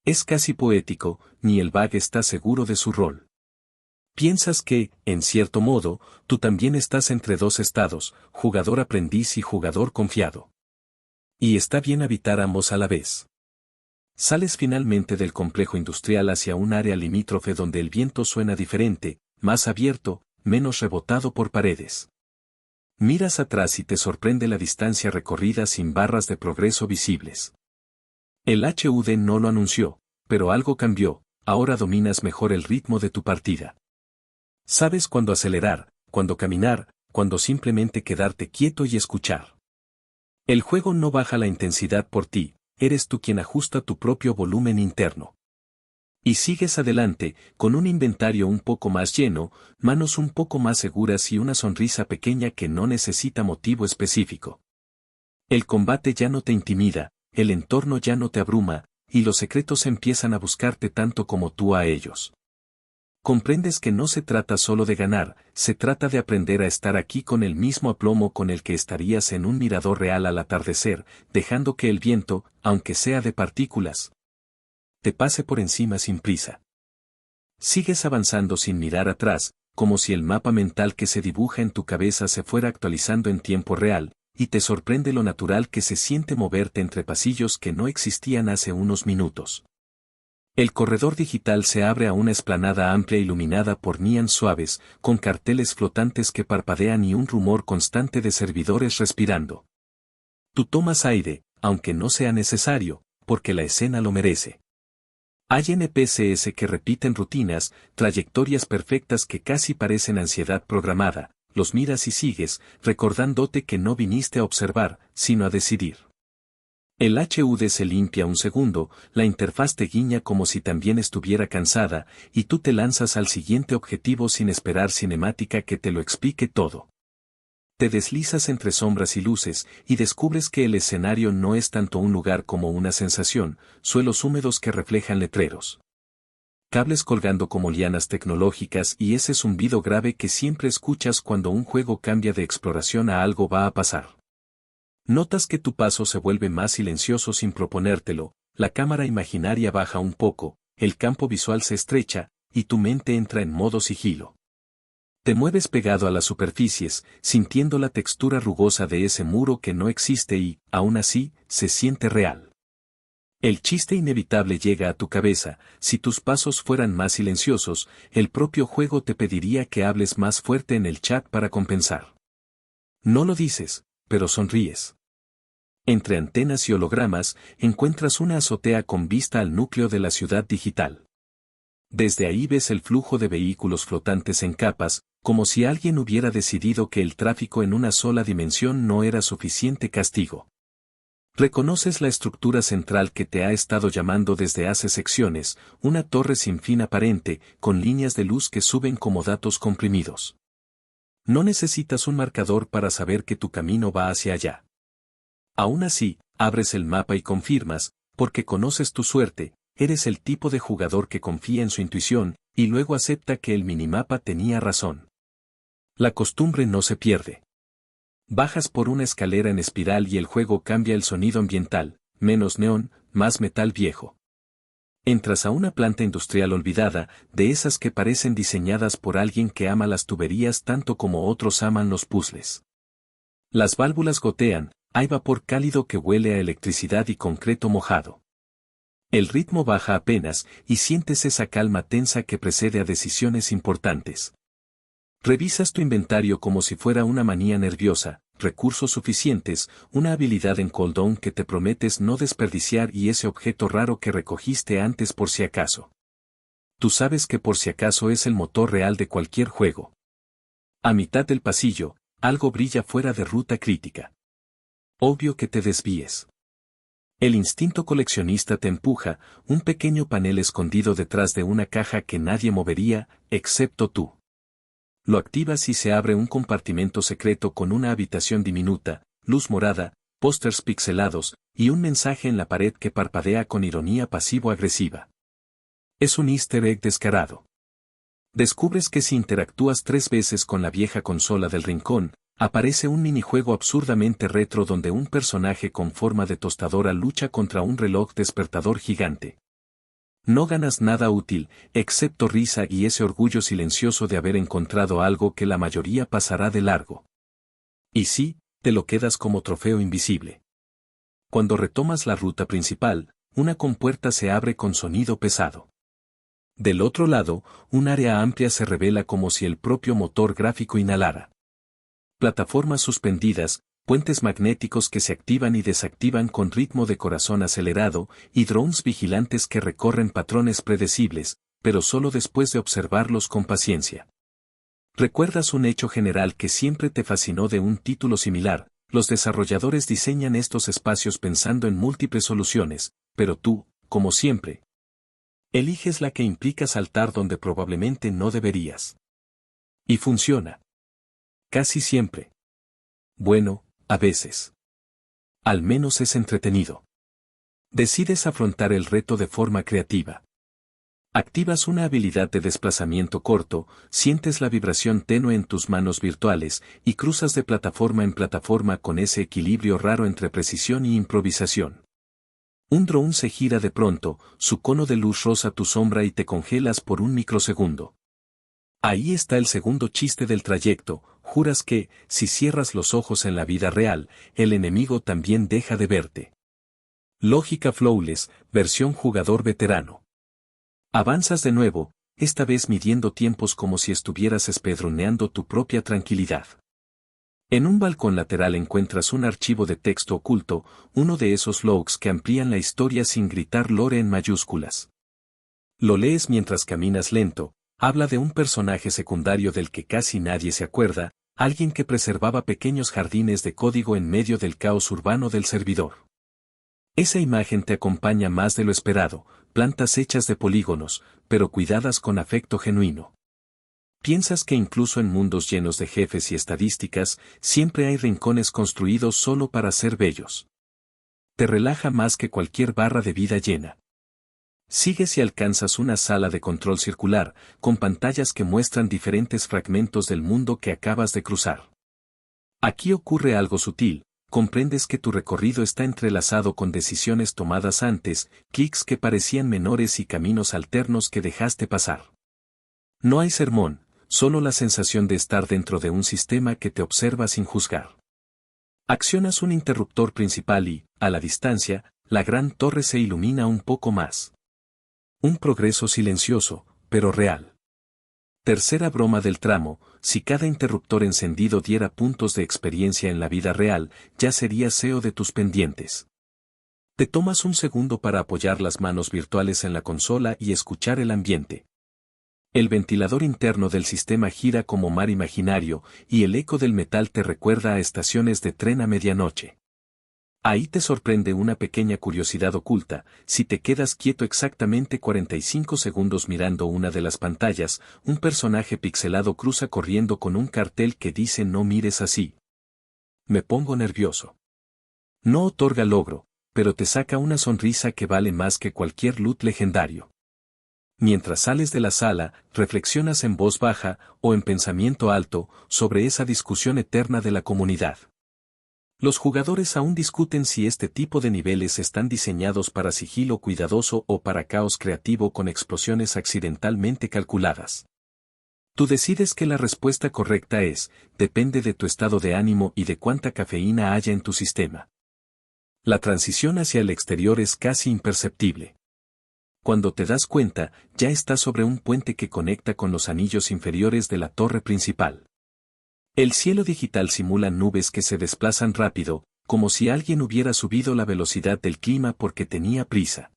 A: Es casi poético, ni el bug está seguro de su rol. Piensas que, en cierto modo, tú también estás entre 2 estados, jugador aprendiz y jugador confiado. Y está bien habitar ambos a la vez. Sales finalmente del complejo industrial hacia un área limítrofe donde el viento suena diferente, más abierto, menos rebotado por paredes. Miras atrás y te sorprende la distancia recorrida sin barras de progreso visibles. El HUD no lo anunció, pero algo cambió, ahora dominas mejor el ritmo de tu partida. Sabes cuándo acelerar, cuándo caminar, cuándo simplemente quedarte quieto y escuchar. El juego no baja la intensidad por ti, eres tú quien ajusta tu propio volumen interno. Y sigues adelante, con un inventario un poco más lleno, manos un poco más seguras y una sonrisa pequeña que no necesita motivo específico. El combate ya no te intimida, el entorno ya no te abruma, y los secretos empiezan a buscarte tanto como tú a ellos. Comprendes que no se trata solo de ganar, se trata de aprender a estar aquí con el mismo aplomo con el que estarías en un mirador real al atardecer, dejando que el viento, aunque sea de partículas, te pase por encima sin prisa. Sigues avanzando sin mirar atrás, como si el mapa mental que se dibuja en tu cabeza se fuera actualizando en tiempo real, y te sorprende lo natural que se siente moverte entre pasillos que no existían hace unos minutos. El corredor digital se abre a una explanada amplia iluminada por neones suaves, con carteles flotantes que parpadean y un rumor constante de servidores respirando. Tú tomas aire, aunque no sea necesario, porque la escena lo merece. Hay NPCs que repiten rutinas, trayectorias perfectas que casi parecen ansiedad programada, los miras y sigues, recordándote que no viniste a observar, sino a decidir. El HUD se limpia un segundo, la interfaz te guiña como si también estuviera cansada, y tú te lanzas al siguiente objetivo sin esperar cinemática que te lo explique todo. Te deslizas entre sombras y luces, y descubres que el escenario no es tanto un lugar como una sensación, suelos húmedos que reflejan letreros. Cables colgando como lianas tecnológicas y ese zumbido grave que siempre escuchas cuando un juego cambia de exploración a algo va a pasar. Notas que tu paso se vuelve más silencioso sin proponértelo, la cámara imaginaria baja un poco, el campo visual se estrecha, y tu mente entra en modo sigilo. Te mueves pegado a las superficies, sintiendo la textura rugosa de ese muro que no existe y, aún así, se siente real. El chiste inevitable llega a tu cabeza, si tus pasos fueran más silenciosos, el propio juego te pediría que hables más fuerte en el chat para compensar. No lo dices, pero sonríes. Entre antenas y hologramas, encuentras una azotea con vista al núcleo de la ciudad digital. Desde ahí ves el flujo de vehículos flotantes en capas, como si alguien hubiera decidido que el tráfico en una sola dimensión no era suficiente castigo. Reconoces la estructura central que te ha estado llamando desde hace secciones, una torre sin fin aparente, con líneas de luz que suben como datos comprimidos. No necesitas un marcador para saber que tu camino va hacia allá. Aún así, abres el mapa y confirmas, porque conoces tu suerte, eres el tipo de jugador que confía en su intuición, y luego acepta que el minimapa tenía razón. La costumbre no se pierde. Bajas por una escalera en espiral y el juego cambia el sonido ambiental, menos neón, más metal viejo. Entras a una planta industrial olvidada, de esas que parecen diseñadas por alguien que ama las tuberías tanto como otros aman los puzzles. Las válvulas gotean, hay vapor cálido que huele a electricidad y concreto mojado. El ritmo baja apenas y sientes esa calma tensa que precede a decisiones importantes. Revisas tu inventario como si fuera una manía nerviosa, recursos suficientes, una habilidad en cooldown que te prometes no desperdiciar y ese objeto raro que recogiste antes por si acaso. Tú sabes que por si acaso es el motor real de cualquier juego. A mitad del pasillo, algo brilla fuera de ruta crítica. Obvio que te desvíes. El instinto coleccionista te empuja, un pequeño panel escondido detrás de una caja que nadie movería, excepto tú. Lo activas y se abre un compartimento secreto con una habitación diminuta, luz morada, pósters pixelados, y un mensaje en la pared que parpadea con ironía pasivo-agresiva. Es un easter egg descarado. Descubres que si interactúas 3 veces con la vieja consola del rincón, aparece un minijuego absurdamente retro donde un personaje con forma de tostadora lucha contra un reloj despertador gigante. No ganas nada útil, excepto risa y ese orgullo silencioso de haber encontrado algo que la mayoría pasará de largo. Y sí, te lo quedas como trofeo invisible. Cuando retomas la ruta principal, una compuerta se abre con sonido pesado. Del otro lado, un área amplia se revela como si el propio motor gráfico inhalara. Plataformas suspendidas, puentes magnéticos que se activan y desactivan con ritmo de corazón acelerado, y drones vigilantes que recorren patrones predecibles, pero solo después de observarlos con paciencia. ¿Recuerdas un hecho general que siempre te fascinó de un título similar? Los desarrolladores diseñan estos espacios pensando en múltiples soluciones, pero tú, como siempre, eliges la que implica saltar donde probablemente no deberías. Y funciona. Casi siempre. Bueno, a veces. Al menos es entretenido. Decides afrontar el reto de forma creativa. Activas una habilidad de desplazamiento corto, sientes la vibración tenue en tus manos virtuales, y cruzas de plataforma en plataforma con ese equilibrio raro entre precisión y improvisación. Un drone se gira de pronto, su cono de luz roza tu sombra y te congelas por un microsegundo. Ahí está el segundo chiste del trayecto, juras que, si cierras los ojos en la vida real, el enemigo también deja de verte. Lógica flawless, versión jugador veterano. Avanzas de nuevo, esta vez midiendo tiempos como si estuvieras espedroneando tu propia tranquilidad. En un balcón lateral encuentras un archivo de texto oculto, uno de esos logs que amplían la historia sin gritar lore en mayúsculas. Lo lees mientras caminas lento. Habla de un personaje secundario del que casi nadie se acuerda, alguien que preservaba pequeños jardines de código en medio del caos urbano del servidor. Esa imagen te acompaña más de lo esperado, plantas hechas de polígonos, pero cuidadas con afecto genuino. Piensas que incluso en mundos llenos de jefes y estadísticas, siempre hay rincones construidos solo para ser bellos. Te relaja más que cualquier barra de vida llena. Sigues y alcanzas una sala de control circular, con pantallas que muestran diferentes fragmentos del mundo que acabas de cruzar. Aquí ocurre algo sutil, comprendes que tu recorrido está entrelazado con decisiones tomadas antes, clics que parecían menores y caminos alternos que dejaste pasar. No hay sermón, solo la sensación de estar dentro de un sistema que te observa sin juzgar. Accionas un interruptor principal y, a la distancia, la gran torre se ilumina un poco más. Un progreso silencioso, pero real. Tercera broma del tramo, si cada interruptor encendido diera puntos de experiencia en la vida real, ya sería SEO de tus pendientes. Te tomas un segundo para apoyar las manos virtuales en la consola y escuchar el ambiente. El ventilador interno del sistema gira como mar imaginario, y el eco del metal te recuerda a estaciones de tren a medianoche. Ahí te sorprende una pequeña curiosidad oculta: si te quedas quieto exactamente 45 segundos mirando una de las pantallas, un personaje pixelado cruza corriendo con un cartel que dice "No mires así". Me pongo nervioso. No otorga logro, pero te saca una sonrisa que vale más que cualquier loot legendario. Mientras sales de la sala, reflexionas en voz baja, o en pensamiento alto, sobre esa discusión eterna de la comunidad. Los jugadores aún discuten si este tipo de niveles están diseñados para sigilo cuidadoso o para caos creativo con explosiones accidentalmente calculadas. Tú decides que la respuesta correcta depende de tu estado de ánimo y de cuánta cafeína haya en tu sistema. La transición hacia el exterior es casi imperceptible. Cuando te das cuenta, ya estás sobre un puente que conecta con los anillos inferiores de la torre principal. El cielo digital simula nubes que se desplazan rápido, como si alguien hubiera subido la velocidad del clima porque tenía prisa.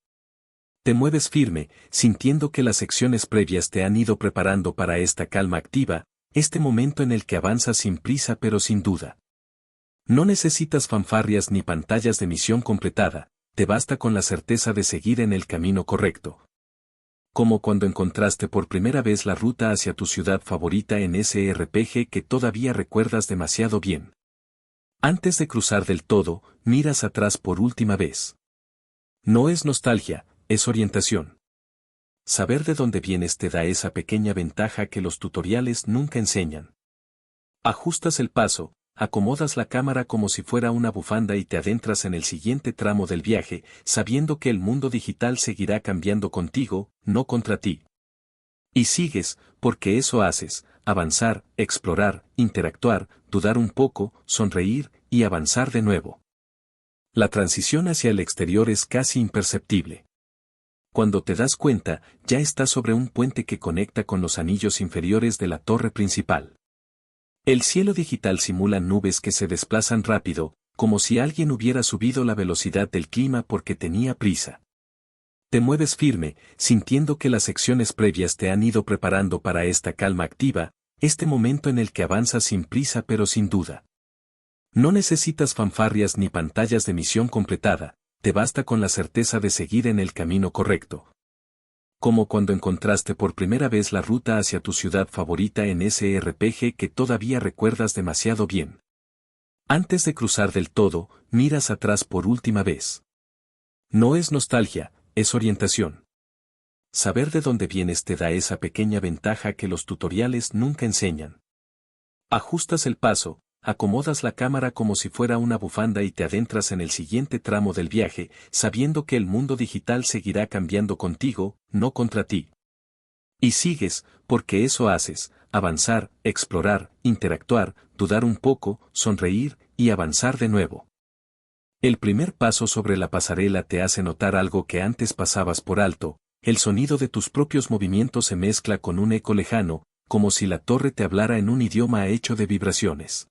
A: Te mueves firme, sintiendo que las secciones previas te han ido preparando para esta calma activa, este momento en el que avanzas sin prisa pero sin duda. No necesitas fanfarrias ni pantallas de misión completada, te basta con la certeza de seguir en el camino correcto. Como cuando encontraste por primera vez la ruta hacia tu ciudad favorita en ese RPG que todavía recuerdas demasiado bien. Antes de cruzar del todo, miras atrás por última vez. No es nostalgia, es orientación. Saber de dónde vienes te da esa pequeña ventaja que los tutoriales nunca enseñan. Ajustas el paso, acomodas la cámara como si fuera una bufanda y te adentras en el siguiente tramo del viaje, sabiendo que el mundo digital seguirá cambiando contigo, no contra ti. Y sigues, porque eso haces: avanzar, explorar, interactuar, dudar un poco, sonreír, y avanzar de nuevo. La transición hacia el exterior es casi imperceptible. Cuando te das cuenta, ya estás sobre un puente que conecta con los anillos inferiores de la torre principal. El cielo digital simula nubes que se desplazan rápido, como si alguien hubiera subido la velocidad del clima porque tenía prisa. Te mueves firme, sintiendo que las secciones previas te han ido preparando para esta calma activa, este momento en el que avanzas sin prisa pero sin duda. No necesitas fanfarrias ni pantallas de misión completada, te basta con la certeza de seguir en el camino correcto. Como cuando encontraste por primera vez la ruta hacia tu ciudad favorita en ese RPG que todavía recuerdas demasiado bien. Antes de cruzar del todo, miras atrás por última vez. No es nostalgia, es orientación. Saber de dónde vienes te da esa pequeña ventaja que los tutoriales nunca enseñan. Ajustas el paso, acomodas la cámara como si fuera una bufanda y te adentras en el siguiente tramo del viaje, sabiendo que el mundo digital seguirá cambiando contigo, no contra ti. Y sigues, porque eso haces: avanzar, explorar, interactuar, dudar un poco, sonreír, y avanzar de nuevo. El primer paso sobre la pasarela te hace notar algo que antes pasabas por alto: el sonido de tus propios movimientos se mezcla con un eco lejano, como si la torre te hablara en un idioma hecho de vibraciones.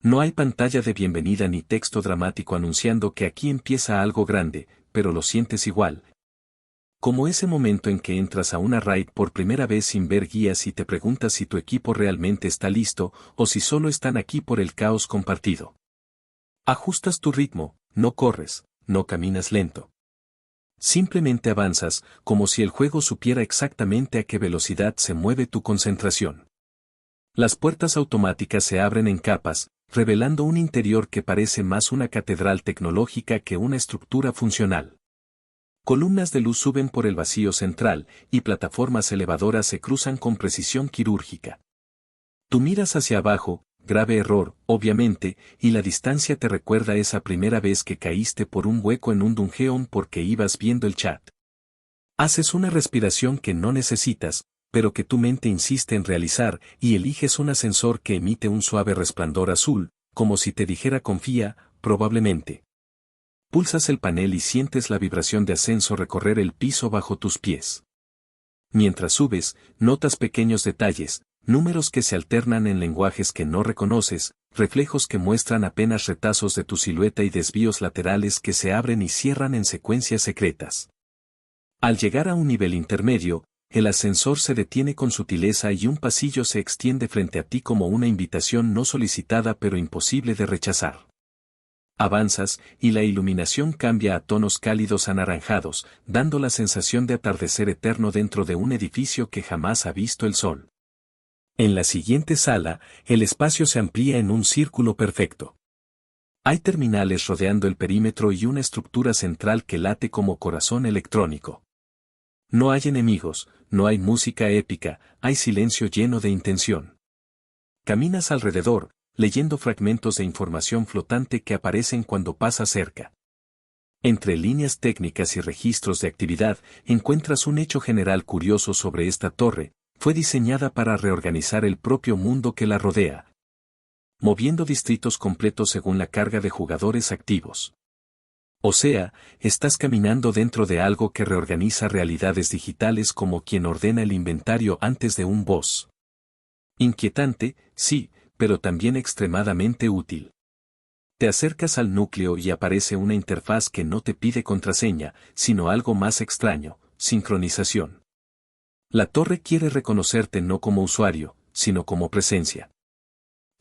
A: No hay pantalla de bienvenida ni texto dramático anunciando que aquí empieza algo grande, pero lo sientes igual. Como ese momento en que entras a una raid por primera vez sin ver guías y te preguntas si tu equipo realmente está listo, o si solo están aquí por el caos compartido. Ajustas tu ritmo, no corres, no caminas lento. Simplemente avanzas, como si el juego supiera exactamente a qué velocidad se mueve tu concentración. Las puertas automáticas se abren en capas, revelando un interior que parece más una catedral tecnológica que una estructura funcional. Columnas de luz suben por el vacío central, y plataformas elevadoras se cruzan con precisión quirúrgica. Tú miras hacia abajo, grave error, obviamente, y la distancia te recuerda esa primera vez que caíste por un hueco en un dungeon porque ibas viendo el chat. Haces una respiración que no necesitas, pero que tu mente insiste en realizar, y eliges un ascensor que emite un suave resplandor azul, como si te dijera confía, probablemente. Pulsas el panel y sientes la vibración de ascenso recorrer el piso bajo tus pies. Mientras subes, notas pequeños detalles, números que se alternan en lenguajes que no reconoces, reflejos que muestran apenas retazos de tu silueta y desvíos laterales que se abren y cierran en secuencias secretas. Al llegar a un nivel intermedio, el ascensor se detiene con sutileza y un pasillo se extiende frente a ti como una invitación no solicitada pero imposible de rechazar. Avanzas, y la iluminación cambia a tonos cálidos anaranjados, dando la sensación de atardecer eterno dentro de un edificio que jamás ha visto el sol. En la siguiente sala, el espacio se amplía en un círculo perfecto. Hay terminales rodeando el perímetro y una estructura central que late como corazón electrónico. No hay enemigos, no hay música épica, hay silencio lleno de intención. Caminas alrededor, leyendo fragmentos de información flotante que aparecen cuando pasas cerca. Entre líneas técnicas y registros de actividad, encuentras un hecho general curioso sobre esta torre: fue diseñada para reorganizar el propio mundo que la rodea, moviendo distritos completos según la carga de jugadores activos. O sea, estás caminando dentro de algo que reorganiza realidades digitales como quien ordena el inventario antes de un boss. Inquietante, sí, pero también extremadamente útil. Te acercas al núcleo y aparece una interfaz que no te pide contraseña, sino algo más extraño: sincronización. La torre quiere reconocerte no como usuario, sino como presencia.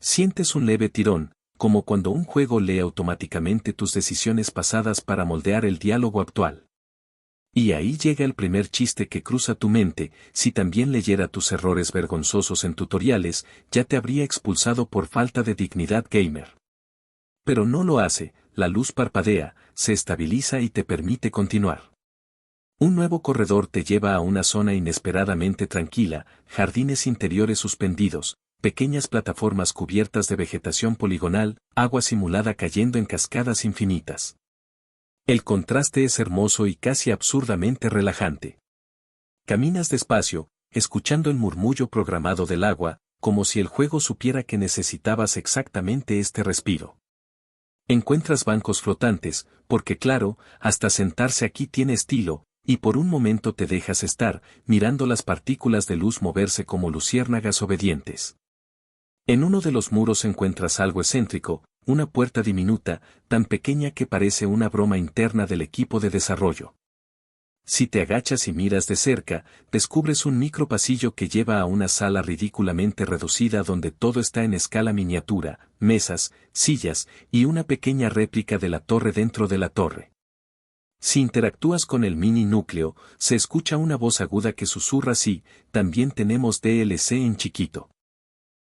A: Sientes un leve tirón, como cuando un juego lee automáticamente tus decisiones pasadas para moldear el diálogo actual. Y ahí llega el primer chiste que cruza tu mente: si también leyera tus errores vergonzosos en tutoriales, ya te habría expulsado por falta de dignidad gamer. Pero no lo hace, la luz parpadea, se estabiliza y te permite continuar. Un nuevo corredor te lleva a una zona inesperadamente tranquila: jardines interiores suspendidos, pequeñas plataformas cubiertas de vegetación poligonal, agua simulada cayendo en cascadas infinitas. El contraste es hermoso y casi absurdamente relajante. Caminas despacio, escuchando el murmullo programado del agua, como si el juego supiera que necesitabas exactamente este respiro. Encuentras bancos flotantes, porque claro, hasta sentarse aquí tiene estilo, y por un momento te dejas estar, mirando las partículas de luz moverse como luciérnagas obedientes. En uno de los muros encuentras algo excéntrico: una puerta diminuta, tan pequeña que parece una broma interna del equipo de desarrollo. Si te agachas y miras de cerca, descubres un micropasillo que lleva a una sala ridículamente reducida donde todo está en escala miniatura: mesas, sillas, y una pequeña réplica de la torre dentro de la torre. Si interactúas con el mini núcleo, se escucha una voz aguda que susurra: sí, también tenemos DLC en chiquito.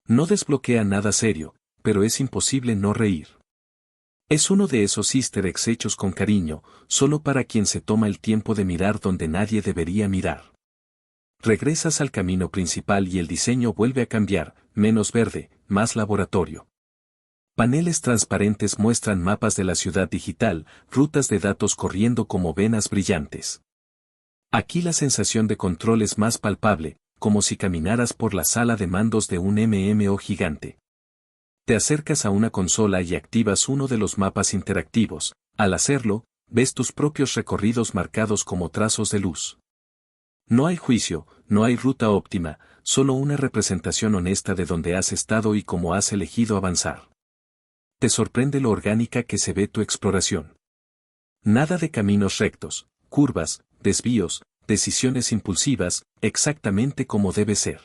A: No desbloquea nada serio, pero es imposible no reír. Es uno de esos easter eggs hechos con cariño, solo para quien se toma el tiempo de mirar donde nadie debería mirar. Regresas al camino principal y el diseño vuelve a cambiar: menos verde, más laboratorio. Paneles transparentes muestran mapas de la ciudad digital, rutas de datos corriendo como venas brillantes. Aquí la sensación de control es más palpable, como si caminaras por la sala de mandos de un MMO gigante. Te acercas a una consola y activas uno de los mapas interactivos. Al hacerlo, ves tus propios recorridos marcados como trazos de luz. No hay juicio, no hay ruta óptima, solo una representación honesta de dónde has estado y cómo has elegido avanzar. Te sorprende lo orgánica que se ve tu exploración. Nada de caminos rectos, curvas, desvíos, decisiones impulsivas, exactamente como debe ser.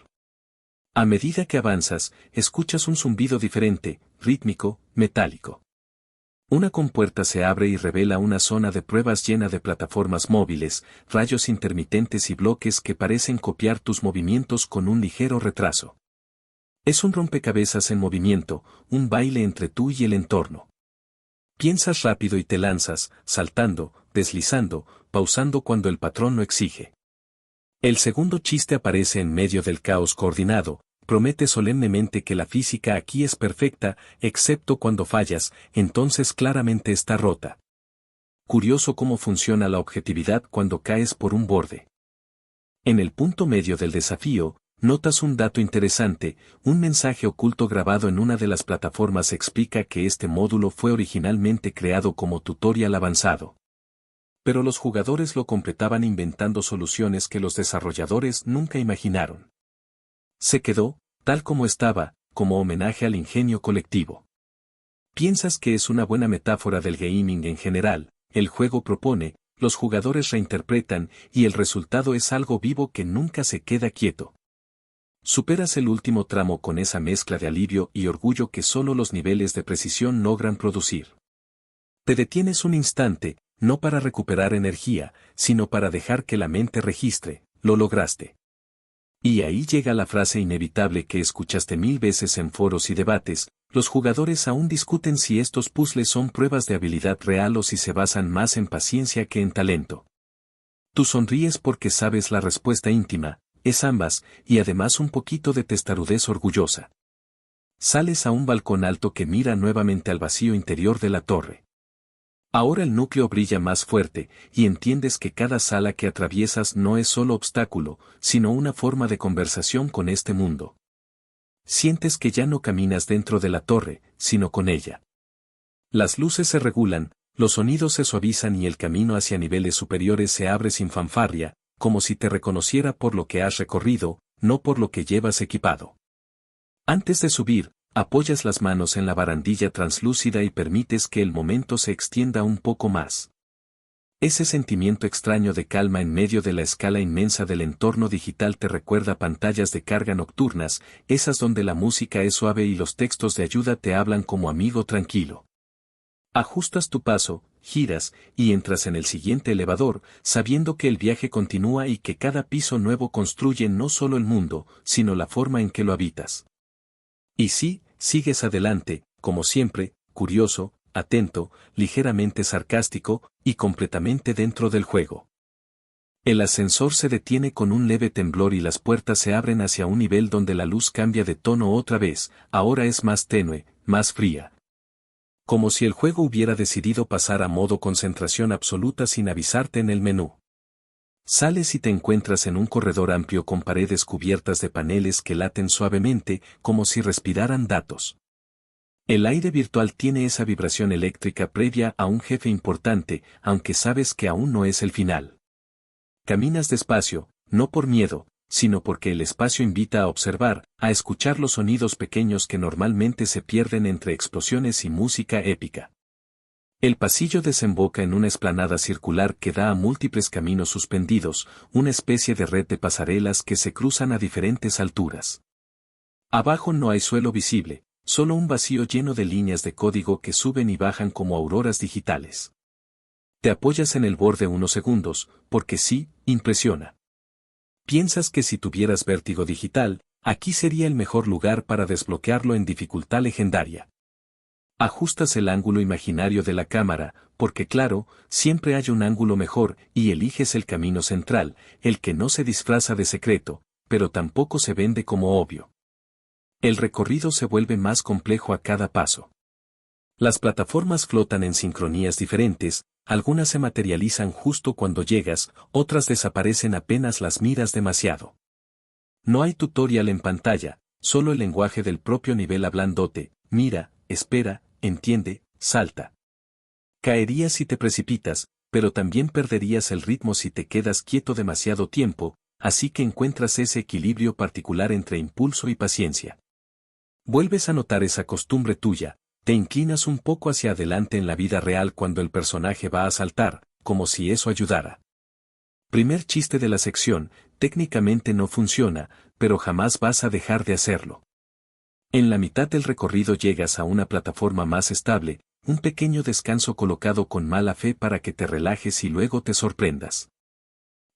A: A medida que avanzas, escuchas un zumbido diferente, rítmico, metálico. Una compuerta se abre y revela una zona de pruebas llena de plataformas móviles, rayos intermitentes y bloques que parecen copiar tus movimientos con un ligero retraso. Es un rompecabezas en movimiento, un baile entre tú y el entorno. Piensas rápido y te lanzas, saltando, deslizando, pausando cuando el patrón lo exige. El segundo chiste aparece en medio del caos coordinado: promete solemnemente que la física aquí es perfecta, excepto cuando fallas, entonces claramente está rota. Curioso cómo funciona la objetividad cuando caes por un borde. En el punto medio del desafío, notas un dato interesante: un mensaje oculto grabado en una de las plataformas explica que este módulo fue originalmente creado como tutorial avanzado. Pero los jugadores lo completaban inventando soluciones que los desarrolladores nunca imaginaron. Se quedó, tal como estaba, como homenaje al ingenio colectivo. Piensas que es una buena metáfora del gaming en general: el juego propone, los jugadores reinterpretan y el resultado es algo vivo que nunca se queda quieto. Superas el último tramo con esa mezcla de alivio y orgullo que solo los niveles de precisión logran producir. Te detienes un instante, no para recuperar energía, sino para dejar que la mente registre, lo lograste. Y ahí llega la frase inevitable que escuchaste 1000 veces en foros y debates: los jugadores aún discuten si estos puzzles son pruebas de habilidad real o si se basan más en paciencia que en talento. Tú sonríes porque sabes la respuesta íntima, es ambas, y además un poquito de testarudez orgullosa. Sales a un balcón alto que mira nuevamente al vacío interior de la torre. Ahora el núcleo brilla más fuerte, y entiendes que cada sala que atraviesas no es solo obstáculo, sino una forma de conversación con este mundo. Sientes que ya no caminas dentro de la torre, sino con ella. Las luces se regulan, los sonidos se suavizan y el camino hacia niveles superiores se abre sin fanfarria, como si te reconociera por lo que has recorrido, no por lo que llevas equipado. Antes de subir, apoyas las manos en la barandilla translúcida y permites que el momento se extienda un poco más. Ese sentimiento extraño de calma en medio de la escala inmensa del entorno digital te recuerda pantallas de carga nocturnas, esas donde la música es suave y los textos de ayuda te hablan como amigo tranquilo. Ajustas tu paso, giras, y entras en el siguiente elevador, sabiendo que el viaje continúa y que cada piso nuevo construye no solo el mundo, sino la forma en que lo habitas. Y sí, sigues adelante, como siempre, curioso, atento, ligeramente sarcástico, y completamente dentro del juego. El ascensor se detiene con un leve temblor y las puertas se abren hacia un nivel donde la luz cambia de tono otra vez, ahora es más tenue, más fría. Como si el juego hubiera decidido pasar a modo concentración absoluta sin avisarte en el menú. Sales y te encuentras en un corredor amplio con paredes cubiertas de paneles que laten suavemente, como si respiraran datos. El aire virtual tiene esa vibración eléctrica previa a un jefe importante, aunque sabes que aún no es el final. Caminas despacio, no por miedo, sino porque el espacio invita a observar, a escuchar los sonidos pequeños que normalmente se pierden entre explosiones y música épica. El pasillo desemboca en una explanada circular que da a múltiples caminos suspendidos, una especie de red de pasarelas que se cruzan a diferentes alturas. Abajo no hay suelo visible, solo un vacío lleno de líneas de código que suben y bajan como auroras digitales. Te apoyas en el borde unos segundos, porque sí, impresiona. Piensas que si tuvieras vértigo digital, aquí sería el mejor lugar para desbloquearlo en dificultad legendaria. Ajustas el ángulo imaginario de la cámara, porque claro, siempre hay un ángulo mejor, y eliges el camino central, el que no se disfraza de secreto, pero tampoco se vende como obvio. El recorrido se vuelve más complejo a cada paso. Las plataformas flotan en sincronías diferentes, algunas se materializan justo cuando llegas, otras desaparecen apenas las miras demasiado. No hay tutorial en pantalla, solo el lenguaje del propio nivel hablándote: mira, espera, entiende, salta. Caerías si te precipitas, pero también perderías el ritmo si te quedas quieto demasiado tiempo, así que encuentras ese equilibrio particular entre impulso y paciencia. Vuelves a notar esa costumbre tuya, te inclinas un poco hacia adelante en la vida real cuando el personaje va a saltar, como si eso ayudara. Primer chiste de la sección: técnicamente no funciona, pero jamás vas a dejar de hacerlo. En la mitad del recorrido llegas a una plataforma más estable, un pequeño descanso colocado con mala fe para que te relajes y luego te sorprendas.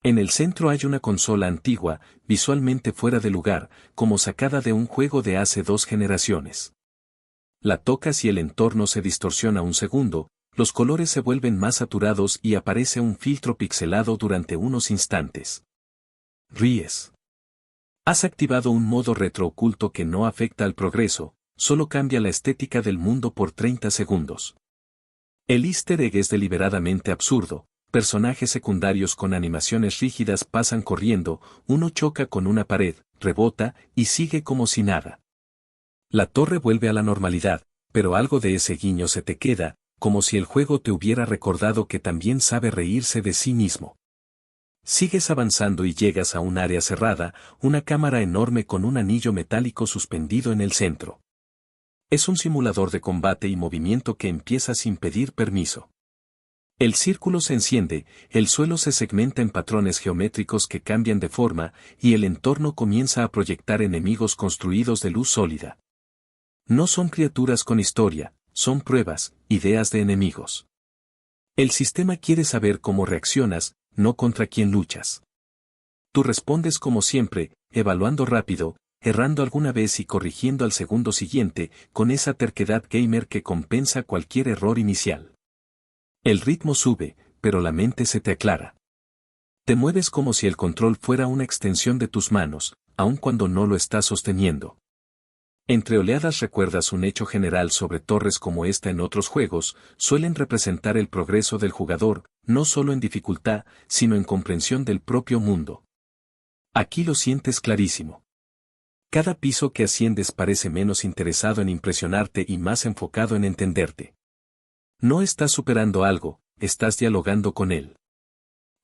A: En el centro hay una consola antigua, visualmente fuera de lugar, como sacada de un juego de hace 2 generaciones. La tocas y el entorno se distorsiona un segundo, los colores se vuelven más saturados y aparece un filtro pixelado durante unos instantes. Ríes. Has activado un modo retro oculto que no afecta al progreso, solo cambia la estética del mundo por 30 segundos. El easter egg es deliberadamente absurdo. Personajes secundarios con animaciones rígidas pasan corriendo, uno choca con una pared, rebota, y sigue como si nada. La torre vuelve a la normalidad, pero algo de ese guiño se te queda, como si el juego te hubiera recordado que también sabe reírse de sí mismo. Sigues avanzando y llegas a un área cerrada, una cámara enorme con un anillo metálico suspendido en el centro. Es un simulador de combate y movimiento que empieza sin pedir permiso. El círculo se enciende, el suelo se segmenta en patrones geométricos que cambian de forma, y el entorno comienza a proyectar enemigos construidos de luz sólida. No son criaturas con historia, son pruebas, ideas de enemigos. El sistema quiere saber cómo reaccionas, no contra quién luchas. Tú respondes como siempre, evaluando rápido, errando alguna vez y corrigiendo al segundo siguiente, con esa terquedad gamer que compensa cualquier error inicial. El ritmo sube, pero la mente se te aclara. Te mueves como si el control fuera una extensión de tus manos, aun cuando no lo estás sosteniendo. Entre oleadas recuerdas un hecho general sobre torres como esta en otros juegos, suelen representar el progreso del jugador, no solo en dificultad, sino en comprensión del propio mundo. Aquí lo sientes clarísimo. Cada piso que asciendes parece menos interesado en impresionarte y más enfocado en entenderte. No estás superando algo, estás dialogando con él.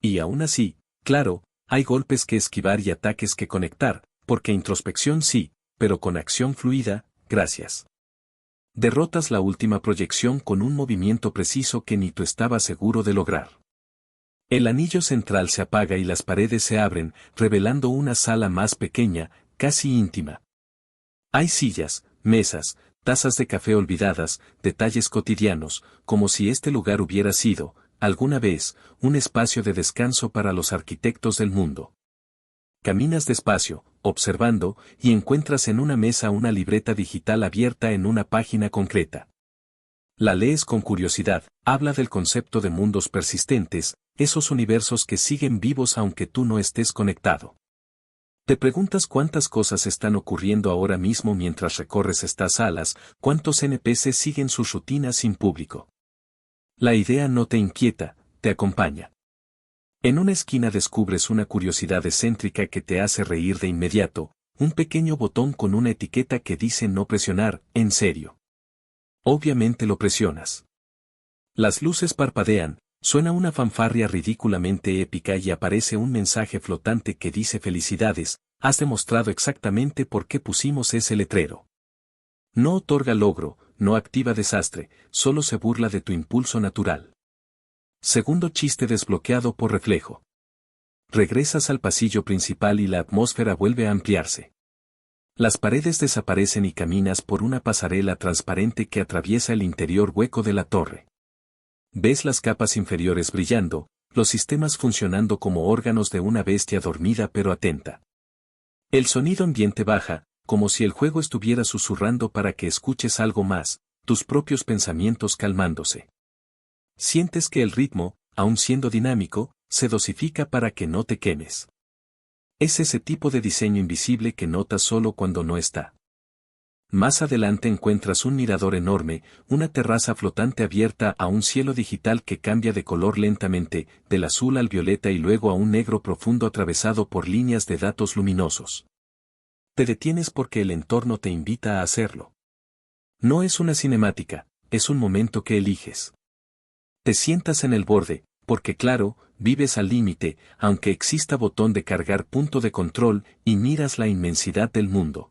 A: Y aún así, claro, hay golpes que esquivar y ataques que conectar, porque introspección sí, pero con acción fluida, gracias. Derrotas la última proyección con un movimiento preciso que ni tú estabas seguro de lograr. El anillo central se apaga y las paredes se abren, revelando una sala más pequeña, casi íntima. Hay sillas, mesas, tazas de café olvidadas, detalles cotidianos, como si este lugar hubiera sido, alguna vez, un espacio de descanso para los arquitectos del mundo. Caminas despacio, observando, y encuentras en una mesa una libreta digital abierta en una página concreta. La lees con curiosidad, habla del concepto de mundos persistentes, esos universos que siguen vivos aunque tú no estés conectado. Te preguntas cuántas cosas están ocurriendo ahora mismo mientras recorres estas salas, cuántos NPCs siguen sus rutinas sin público. La idea no te inquieta, te acompaña. En una esquina descubres una curiosidad excéntrica que te hace reír de inmediato, un pequeño botón con una etiqueta que dice no presionar, en serio. Obviamente lo presionas. Las luces parpadean, suena una fanfarria ridículamente épica y aparece un mensaje flotante que dice felicidades, has demostrado exactamente por qué pusimos ese letrero. No otorga logro, no activa desastre, solo se burla de tu impulso natural. Segundo chiste desbloqueado por reflejo. Regresas al pasillo principal y la atmósfera vuelve a ampliarse. Las paredes desaparecen y caminas por una pasarela transparente que atraviesa el interior hueco de la torre. Ves las capas inferiores brillando, los sistemas funcionando como órganos de una bestia dormida pero atenta. El sonido ambiente baja, como si el juego estuviera susurrando para que escuches algo más, tus propios pensamientos calmándose. Sientes que el ritmo, aun siendo dinámico, se dosifica para que no te quemes. Es ese tipo de diseño invisible que notas solo cuando no está. Más adelante encuentras un mirador enorme, una terraza flotante abierta a un cielo digital que cambia de color lentamente, del azul al violeta y luego a un negro profundo atravesado por líneas de datos luminosos. Te detienes porque el entorno te invita a hacerlo. No es una cinemática, es un momento que eliges. Te sientas en el borde, porque claro, vives al límite, aunque exista botón de cargar punto de control, y miras la inmensidad del mundo.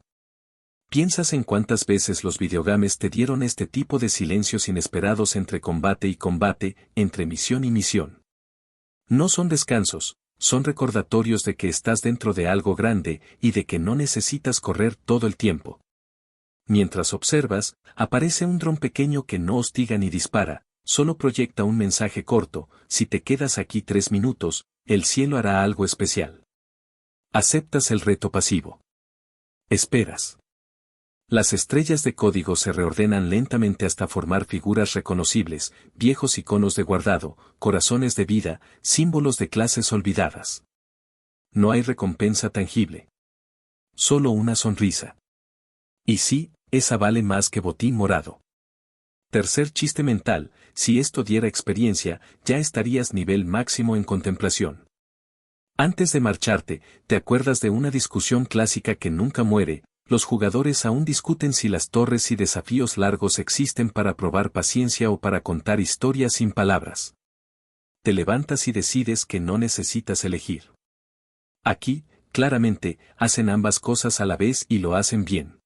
A: Piensas en cuántas veces los videogames te dieron este tipo de silencios inesperados entre combate y combate, entre misión y misión. No son descansos, son recordatorios de que estás dentro de algo grande y de que no necesitas correr todo el tiempo. Mientras observas, aparece un dron pequeño que no hostiga ni dispara, solo proyecta un mensaje corto: si te quedas aquí 3 minutos, el cielo hará algo especial. Aceptas el reto pasivo. Esperas. Las estrellas de código se reordenan lentamente hasta formar figuras reconocibles, viejos iconos de guardado, corazones de vida, símbolos de clases olvidadas. No hay recompensa tangible. Solo una sonrisa. Y sí, esa vale más que botín morado. Tercer chiste mental: si esto diera experiencia, ya estarías nivel máximo en contemplación. Antes de marcharte, te acuerdas de una discusión clásica que nunca muere. Los jugadores aún discuten si las torres y desafíos largos existen para probar paciencia o para contar historias sin palabras. Te levantas y decides que no necesitas elegir. Aquí, claramente, hacen ambas cosas a la vez y lo hacen bien.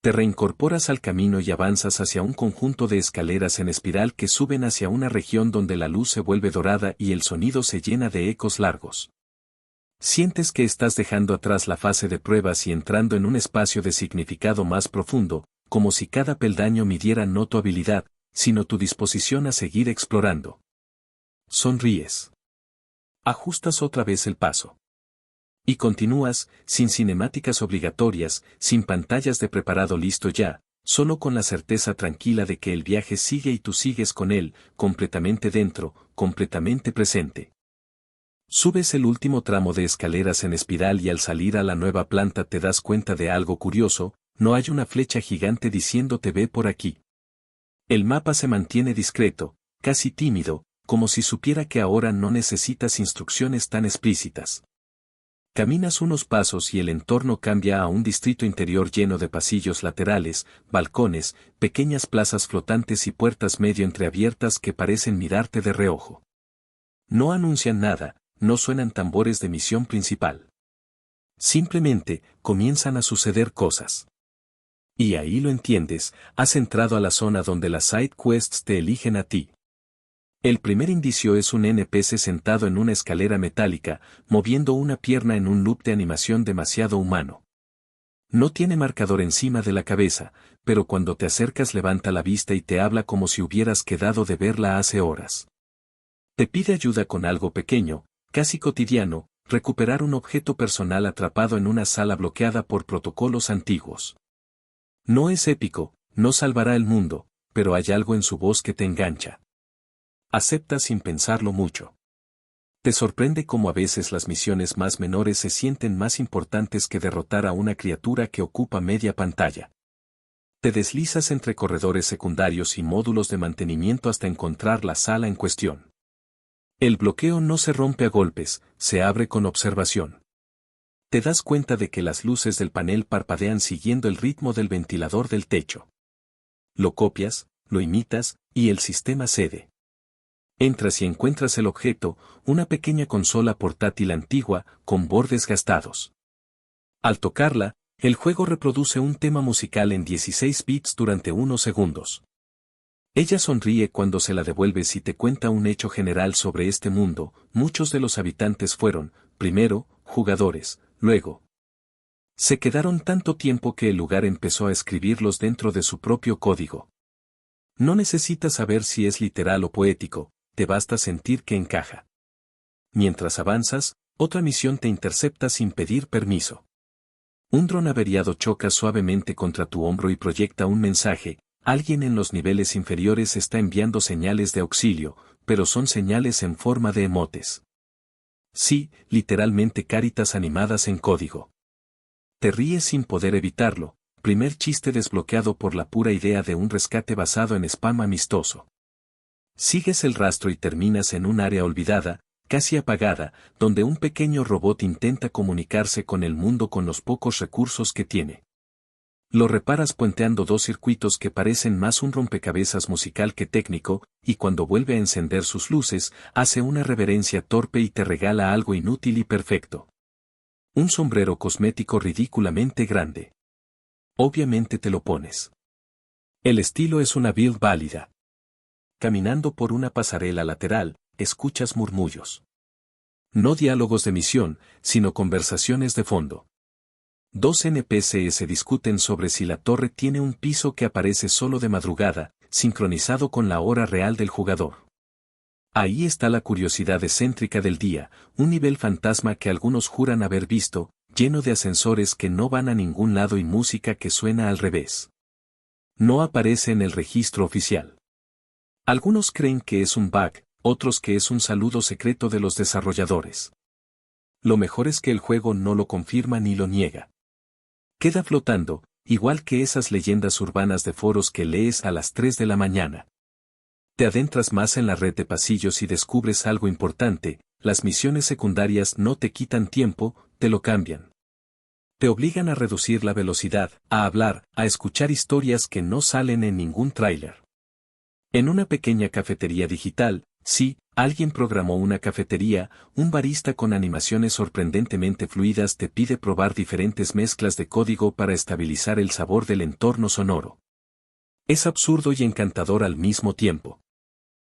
A: Te reincorporas al camino y avanzas hacia un conjunto de escaleras en espiral que suben hacia una región donde la luz se vuelve dorada y el sonido se llena de ecos largos. Sientes que estás dejando atrás la fase de pruebas y entrando en un espacio de significado más profundo, como si cada peldaño midiera no tu habilidad, sino tu disposición a seguir explorando. Sonríes. Ajustas otra vez el paso. Y continúas, sin cinemáticas obligatorias, sin pantallas de preparado listo ya, solo con la certeza tranquila de que el viaje sigue y tú sigues con él, completamente dentro, completamente presente. Subes el último tramo de escaleras en espiral y al salir a la nueva planta te das cuenta de algo curioso, no hay una flecha gigante diciéndote ve por aquí. El mapa se mantiene discreto, casi tímido, como si supiera que ahora no necesitas instrucciones tan explícitas. Caminas unos pasos y el entorno cambia a un distrito interior lleno de pasillos laterales, balcones, pequeñas plazas flotantes y puertas medio entreabiertas que parecen mirarte de reojo. No anuncian nada, no suenan tambores de misión principal. Simplemente, comienzan a suceder cosas. Y ahí lo entiendes, has entrado a la zona donde las side quests te eligen a ti. El primer indicio es un NPC sentado en una escalera metálica, moviendo una pierna en un loop de animación demasiado humano. No tiene marcador encima de la cabeza, pero cuando te acercas levanta la vista y te habla como si hubieras quedado de verla hace horas. Te pide ayuda con algo pequeño, casi cotidiano, recuperar un objeto personal atrapado en una sala bloqueada por protocolos antiguos. No es épico, no salvará el mundo, pero hay algo en su voz que te engancha. Acepta sin pensarlo mucho. Te sorprende cómo a veces las misiones más menores se sienten más importantes que derrotar a una criatura que ocupa media pantalla. Te deslizas entre corredores secundarios y módulos de mantenimiento hasta encontrar la sala en cuestión. El bloqueo no se rompe a golpes, se abre con observación. Te das cuenta de que las luces del panel parpadean siguiendo el ritmo del ventilador del techo. Lo copias, lo imitas, y el sistema cede. Entras y encuentras el objeto, una pequeña consola portátil antigua, con bordes gastados. Al tocarla, el juego reproduce un tema musical en 16 bits durante unos segundos. Ella sonríe cuando se la devuelves y te cuenta un hecho general sobre este mundo. Muchos de los habitantes fueron, primero, jugadores, luego. Se quedaron tanto tiempo que el lugar empezó a escribirlos dentro de su propio código. No necesitas saber si es literal o poético, te basta sentir que encaja. Mientras avanzas, otra misión te intercepta sin pedir permiso. Un dron averiado choca suavemente contra tu hombro y proyecta un mensaje. Alguien en los niveles inferiores está enviando señales de auxilio, pero son señales en forma de emotes. Sí, literalmente caritas animadas en código. Te ríes sin poder evitarlo, primer chiste desbloqueado por la pura idea de un rescate basado en spam amistoso. Sigues el rastro y terminas en un área olvidada, casi apagada, donde un pequeño robot intenta comunicarse con el mundo con los pocos recursos que tiene. Lo reparas puenteando dos circuitos que parecen más un rompecabezas musical que técnico, y cuando vuelve a encender sus luces, hace una reverencia torpe y te regala algo inútil y perfecto. Un sombrero cosmético ridículamente grande. Obviamente te lo pones. El estilo es una build válida. Caminando por una pasarela lateral, escuchas murmullos. No diálogos de misión, sino conversaciones de fondo. Dos NPCs se discuten sobre si la torre tiene un piso que aparece solo de madrugada, sincronizado con la hora real del jugador. Ahí está la curiosidad excéntrica del día, un nivel fantasma que algunos juran haber visto, lleno de ascensores que no van a ningún lado y música que suena al revés. No aparece en el registro oficial. Algunos creen que es un bug, otros que es un saludo secreto de los desarrolladores. Lo mejor es que el juego no lo confirma ni lo niega. Queda flotando, igual que esas leyendas urbanas de foros que lees a las 3 de la mañana. Te adentras más en la red de pasillos y descubres algo importante, las misiones secundarias no te quitan tiempo, te lo cambian. Te obligan a reducir la velocidad, a hablar, a escuchar historias que no salen en ningún tráiler. En una pequeña cafetería digital, Sí, alguien programó una cafetería, un barista con animaciones sorprendentemente fluidas te pide probar diferentes mezclas de código para estabilizar el sabor del entorno sonoro. Es absurdo y encantador al mismo tiempo.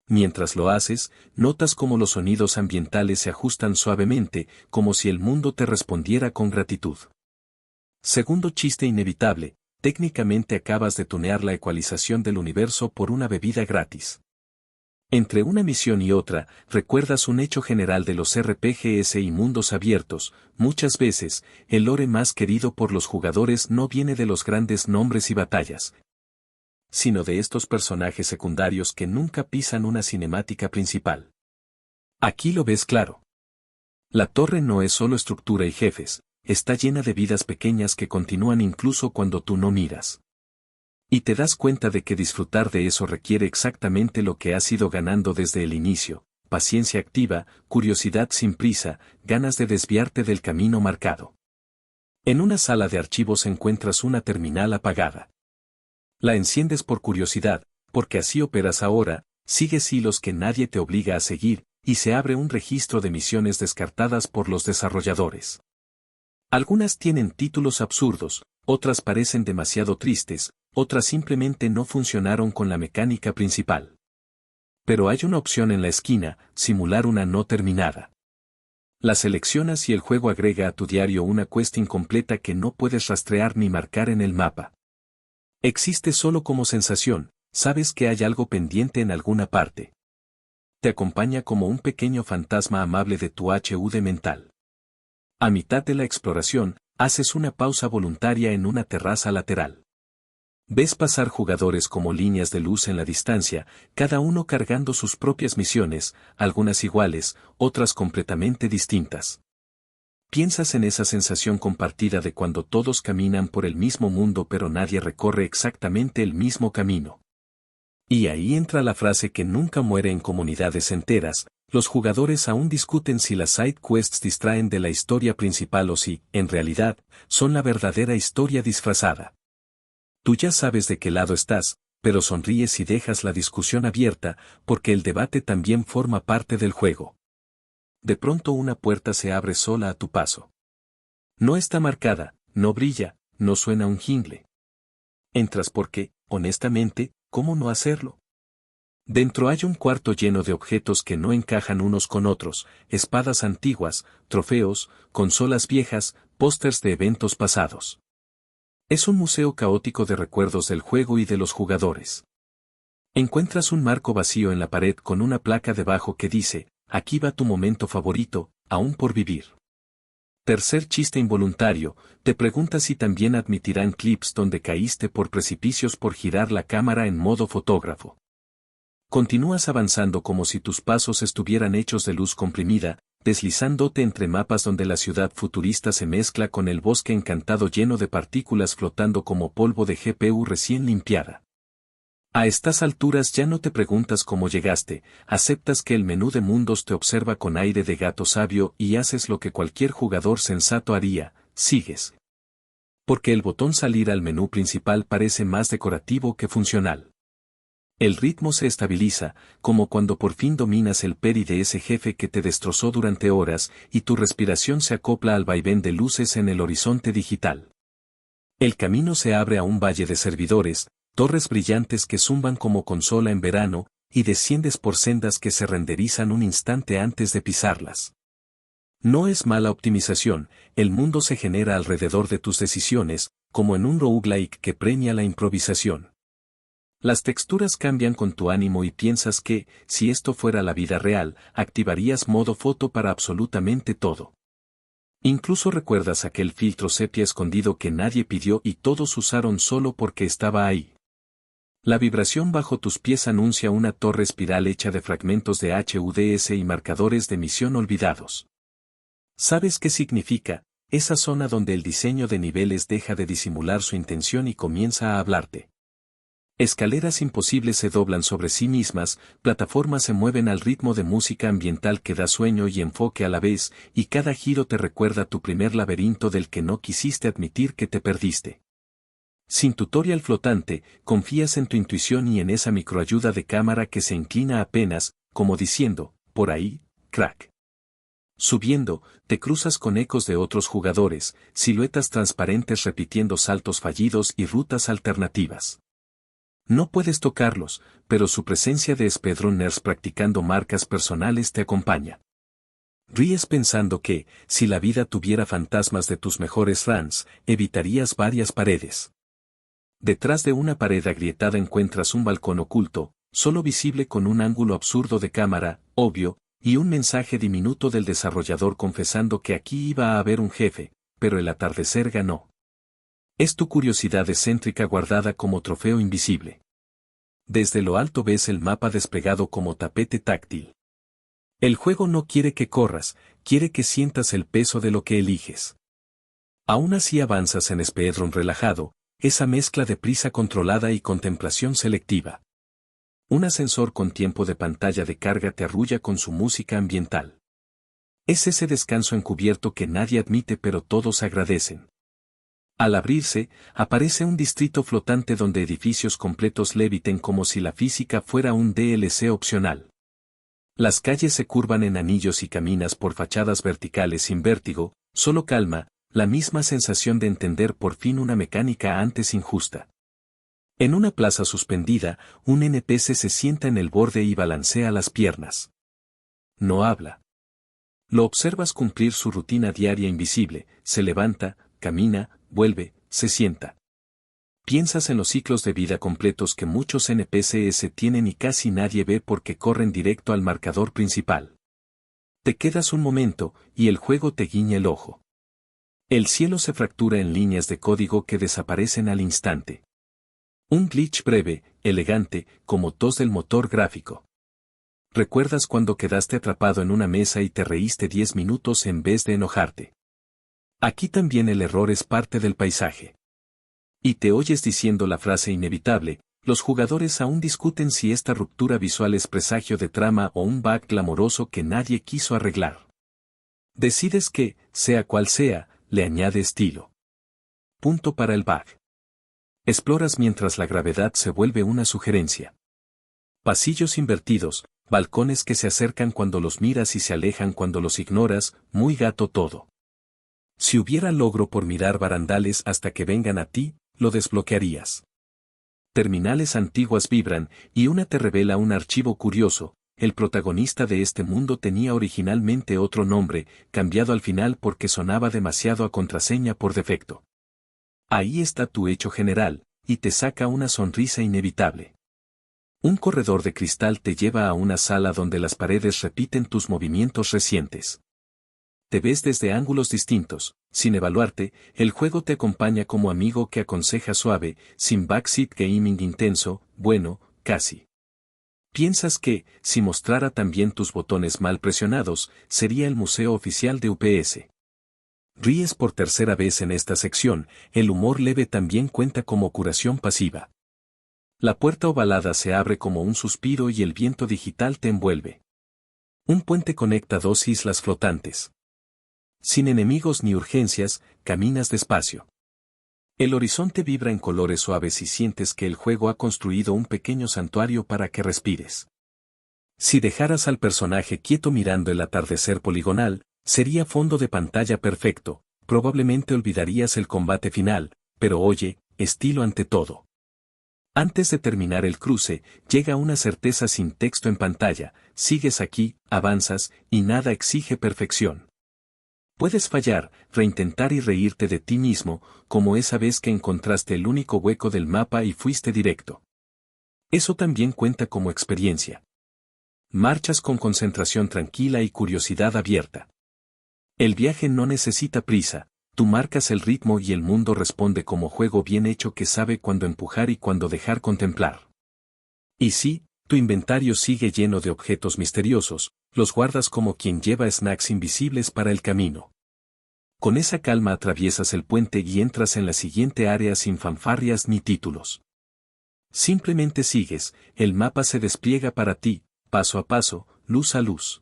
A: Mientras lo haces, notas cómo los sonidos ambientales se ajustan suavemente, como si el mundo te respondiera con gratitud. Segundo chiste inevitable, técnicamente acabas de tunear la ecualización del universo por una bebida gratis. Entre una misión y otra, recuerdas un hecho general de los RPGs y mundos abiertos. Muchas veces, el lore más querido por los jugadores no viene de los grandes nombres y batallas, sino de estos personajes secundarios que nunca pisan una cinemática principal. Aquí lo ves claro. La torre no es solo estructura y jefes, está llena de vidas pequeñas que continúan incluso cuando tú no miras. Y te das cuenta de que disfrutar de eso requiere exactamente lo que has ido ganando desde el inicio: paciencia activa, curiosidad sin prisa, ganas de desviarte del camino marcado. En una sala de archivos encuentras una terminal apagada. La enciendes por curiosidad, porque así operas ahora, sigues hilos que nadie te obliga a seguir, y se abre un registro de misiones descartadas por los desarrolladores. Algunas tienen títulos absurdos, otras parecen demasiado tristes, otras simplemente no funcionaron con la mecánica principal. Pero hay una opción en la esquina: simular una no terminada. La seleccionas y el juego agrega a tu diario una quest incompleta que no puedes rastrear ni marcar en el mapa. Existe solo como sensación, sabes que hay algo pendiente en alguna parte. Te acompaña como un pequeño fantasma amable de tu HUD mental. A mitad de la exploración, haces una pausa voluntaria en una terraza lateral. Ves pasar jugadores como líneas de luz en la distancia, cada uno cargando sus propias misiones, algunas iguales, otras completamente distintas. Piensas en esa sensación compartida de cuando todos caminan por el mismo mundo pero nadie recorre exactamente el mismo camino. Y ahí entra la frase que nunca muere en comunidades enteras: los jugadores aún discuten si las side quests distraen de la historia principal o si, en realidad, son la verdadera historia disfrazada. Tú ya sabes de qué lado estás, pero sonríes y dejas la discusión abierta, porque el debate también forma parte del juego. De pronto una puerta se abre sola a tu paso. No está marcada, no brilla, no suena un jingle. Entras porque, honestamente, ¿cómo no hacerlo? Dentro hay un cuarto lleno de objetos que no encajan unos con otros: espadas antiguas, trofeos, consolas viejas, pósters de eventos pasados. Es un museo caótico de recuerdos del juego y de los jugadores. Encuentras un marco vacío en la pared con una placa debajo que dice: aquí va tu momento favorito, aún por vivir. Tercer chiste involuntario, te preguntas si también admitirán clips donde caíste por precipicios por girar la cámara en modo fotógrafo. Continúas avanzando como si tus pasos estuvieran hechos de luz comprimida, deslizándote entre mapas donde la ciudad futurista se mezcla con el bosque encantado lleno de partículas flotando como polvo de GPU recién limpiada. A estas alturas ya no te preguntas cómo llegaste, aceptas que el menú de mundos te observa con aire de gato sabio y haces lo que cualquier jugador sensato haría: sigues. Porque el botón salir al menú principal parece más decorativo que funcional. El ritmo se estabiliza, como cuando por fin dominas el peri de ese jefe que te destrozó durante horas, y tu respiración se acopla al vaivén de luces en el horizonte digital. El camino se abre a un valle de servidores, torres brillantes que zumban como consola en verano, y desciendes por sendas que se renderizan un instante antes de pisarlas. No es mala optimización, el mundo se genera alrededor de tus decisiones, como en un roguelike que premia la improvisación. Las texturas cambian con tu ánimo y piensas que, si esto fuera la vida real, activarías modo foto para absolutamente todo. Incluso recuerdas aquel filtro sepia escondido que nadie pidió y todos usaron solo porque estaba ahí. La vibración bajo tus pies anuncia una torre espiral hecha de fragmentos de HUDs y marcadores de misión olvidados. ¿Sabes qué significa? Esa zona donde el diseño de niveles deja de disimular su intención y comienza a hablarte. Escaleras imposibles se doblan sobre sí mismas, plataformas se mueven al ritmo de música ambiental que da sueño y enfoque a la vez, y cada giro te recuerda tu primer laberinto del que no quisiste admitir que te perdiste. Sin tutorial flotante, confías en tu intuición y en esa microayuda de cámara que se inclina apenas, como diciendo, por ahí, crack. Subiendo, te cruzas con ecos de otros jugadores, siluetas transparentes repitiendo saltos fallidos y rutas alternativas. No puedes tocarlos, pero su presencia de speedrunners practicando marcas personales te acompaña. Ríes pensando que, si la vida tuviera fantasmas de tus mejores runs, evitarías varias paredes. Detrás de una pared agrietada encuentras un balcón oculto, solo visible con un ángulo absurdo de cámara, obvio, y un mensaje diminuto del desarrollador confesando que aquí iba a haber un jefe, pero el atardecer ganó. Es tu curiosidad excéntrica guardada como trofeo invisible. Desde lo alto ves el mapa desplegado como tapete táctil. El juego no quiere que corras, quiere que sientas el peso de lo que eliges. Aún así avanzas en speedrun relajado, esa mezcla de prisa controlada y contemplación selectiva. Un ascensor con tiempo de pantalla de carga te arrulla con su música ambiental. Es ese descanso encubierto que nadie admite pero todos agradecen. Al abrirse, aparece un distrito flotante donde edificios completos leviten como si la física fuera un DLC opcional. Las calles se curvan en anillos y caminas por fachadas verticales sin vértigo, solo calma, la misma sensación de entender por fin una mecánica antes injusta. En una plaza suspendida, un NPC se sienta en el borde y balancea las piernas. No habla. Lo observas cumplir su rutina diaria invisible, se levanta, camina, vuelve, se sienta. Piensas en los ciclos de vida completos que muchos NPCs tienen y casi nadie ve porque corren directo al marcador principal. Te quedas un momento, y el juego te guiña el ojo. El cielo se fractura en líneas de código que desaparecen al instante. Un glitch breve, elegante, como tos del motor gráfico. ¿Recuerdas cuando quedaste atrapado en una mesa y te reíste 10 minutos en vez de enojarte? Aquí también el error es parte del paisaje. Y te oyes diciendo la frase inevitable, los jugadores aún discuten si esta ruptura visual es presagio de trama o un bug clamoroso que nadie quiso arreglar. Decides que, sea cual sea, le añade estilo. Punto para el bug. Exploras mientras la gravedad se vuelve una sugerencia. Pasillos invertidos, balcones que se acercan cuando los miras y se alejan cuando los ignoras, muy gato todo. Si hubiera logro por mirar barandales hasta que vengan a ti, lo desbloquearías. Terminales antiguas vibran, y una te revela un archivo curioso. El protagonista de este mundo tenía originalmente otro nombre, cambiado al final porque sonaba demasiado a contraseña por defecto. Ahí está tu hecho general, y te saca una sonrisa inevitable. Un corredor de cristal te lleva a una sala donde las paredes repiten tus movimientos recientes. Te ves desde ángulos distintos, sin evaluarte, el juego te acompaña como amigo que aconseja suave, sin backseat gaming intenso, bueno, casi. Piensas que, si mostrara también tus botones mal presionados, sería el museo oficial de UPS. Ríes por tercera vez en esta sección, el humor leve también cuenta como curación pasiva. La puerta ovalada se abre como un suspiro y el viento digital te envuelve. Un puente conecta dos islas flotantes. Sin enemigos ni urgencias, caminas despacio. El horizonte vibra en colores suaves y sientes que el juego ha construido un pequeño santuario para que respires. Si dejaras al personaje quieto mirando el atardecer poligonal, sería fondo de pantalla perfecto, probablemente olvidarías el combate final, pero oye, estilo ante todo. Antes de terminar el cruce, llega una certeza sin texto en pantalla, sigues aquí, avanzas, y nada exige perfección. Puedes fallar, reintentar y reírte de ti mismo, como esa vez que encontraste el único hueco del mapa y fuiste directo. Eso también cuenta como experiencia. Marchas con concentración tranquila y curiosidad abierta. El viaje no necesita prisa, tú marcas el ritmo y el mundo responde como juego bien hecho que sabe cuándo empujar y cuándo dejar contemplar. Y sí, tu inventario sigue lleno de objetos misteriosos, los guardas como quien lleva snacks invisibles para el camino. Con esa calma atraviesas el puente y entras en la siguiente área sin fanfarrias ni títulos. Simplemente sigues, el mapa se despliega para ti, paso a paso, luz a luz.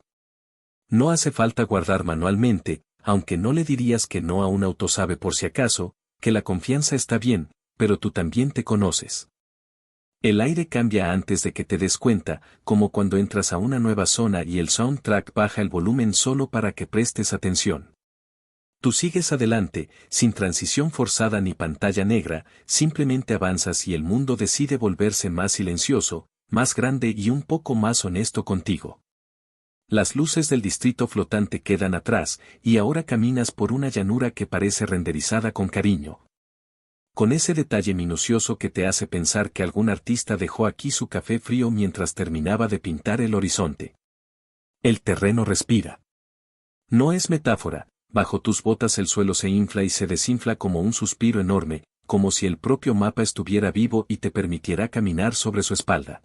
A: No hace falta guardar manualmente, aunque no le dirías que no a un autosave por si acaso, que la confianza está bien, pero tú también te conoces. El aire cambia antes de que te des cuenta, como cuando entras a una nueva zona y el soundtrack baja el volumen solo para que prestes atención. Tú sigues adelante, sin transición forzada ni pantalla negra, simplemente avanzas y el mundo decide volverse más silencioso, más grande y un poco más honesto contigo. Las luces del distrito flotante quedan atrás, y ahora caminas por una llanura que parece renderizada con cariño. Con ese detalle minucioso que te hace pensar que algún artista dejó aquí su café frío mientras terminaba de pintar el horizonte. El terreno respira. No es metáfora, bajo tus botas el suelo se infla y se desinfla como un suspiro enorme, como si el propio mapa estuviera vivo y te permitiera caminar sobre su espalda.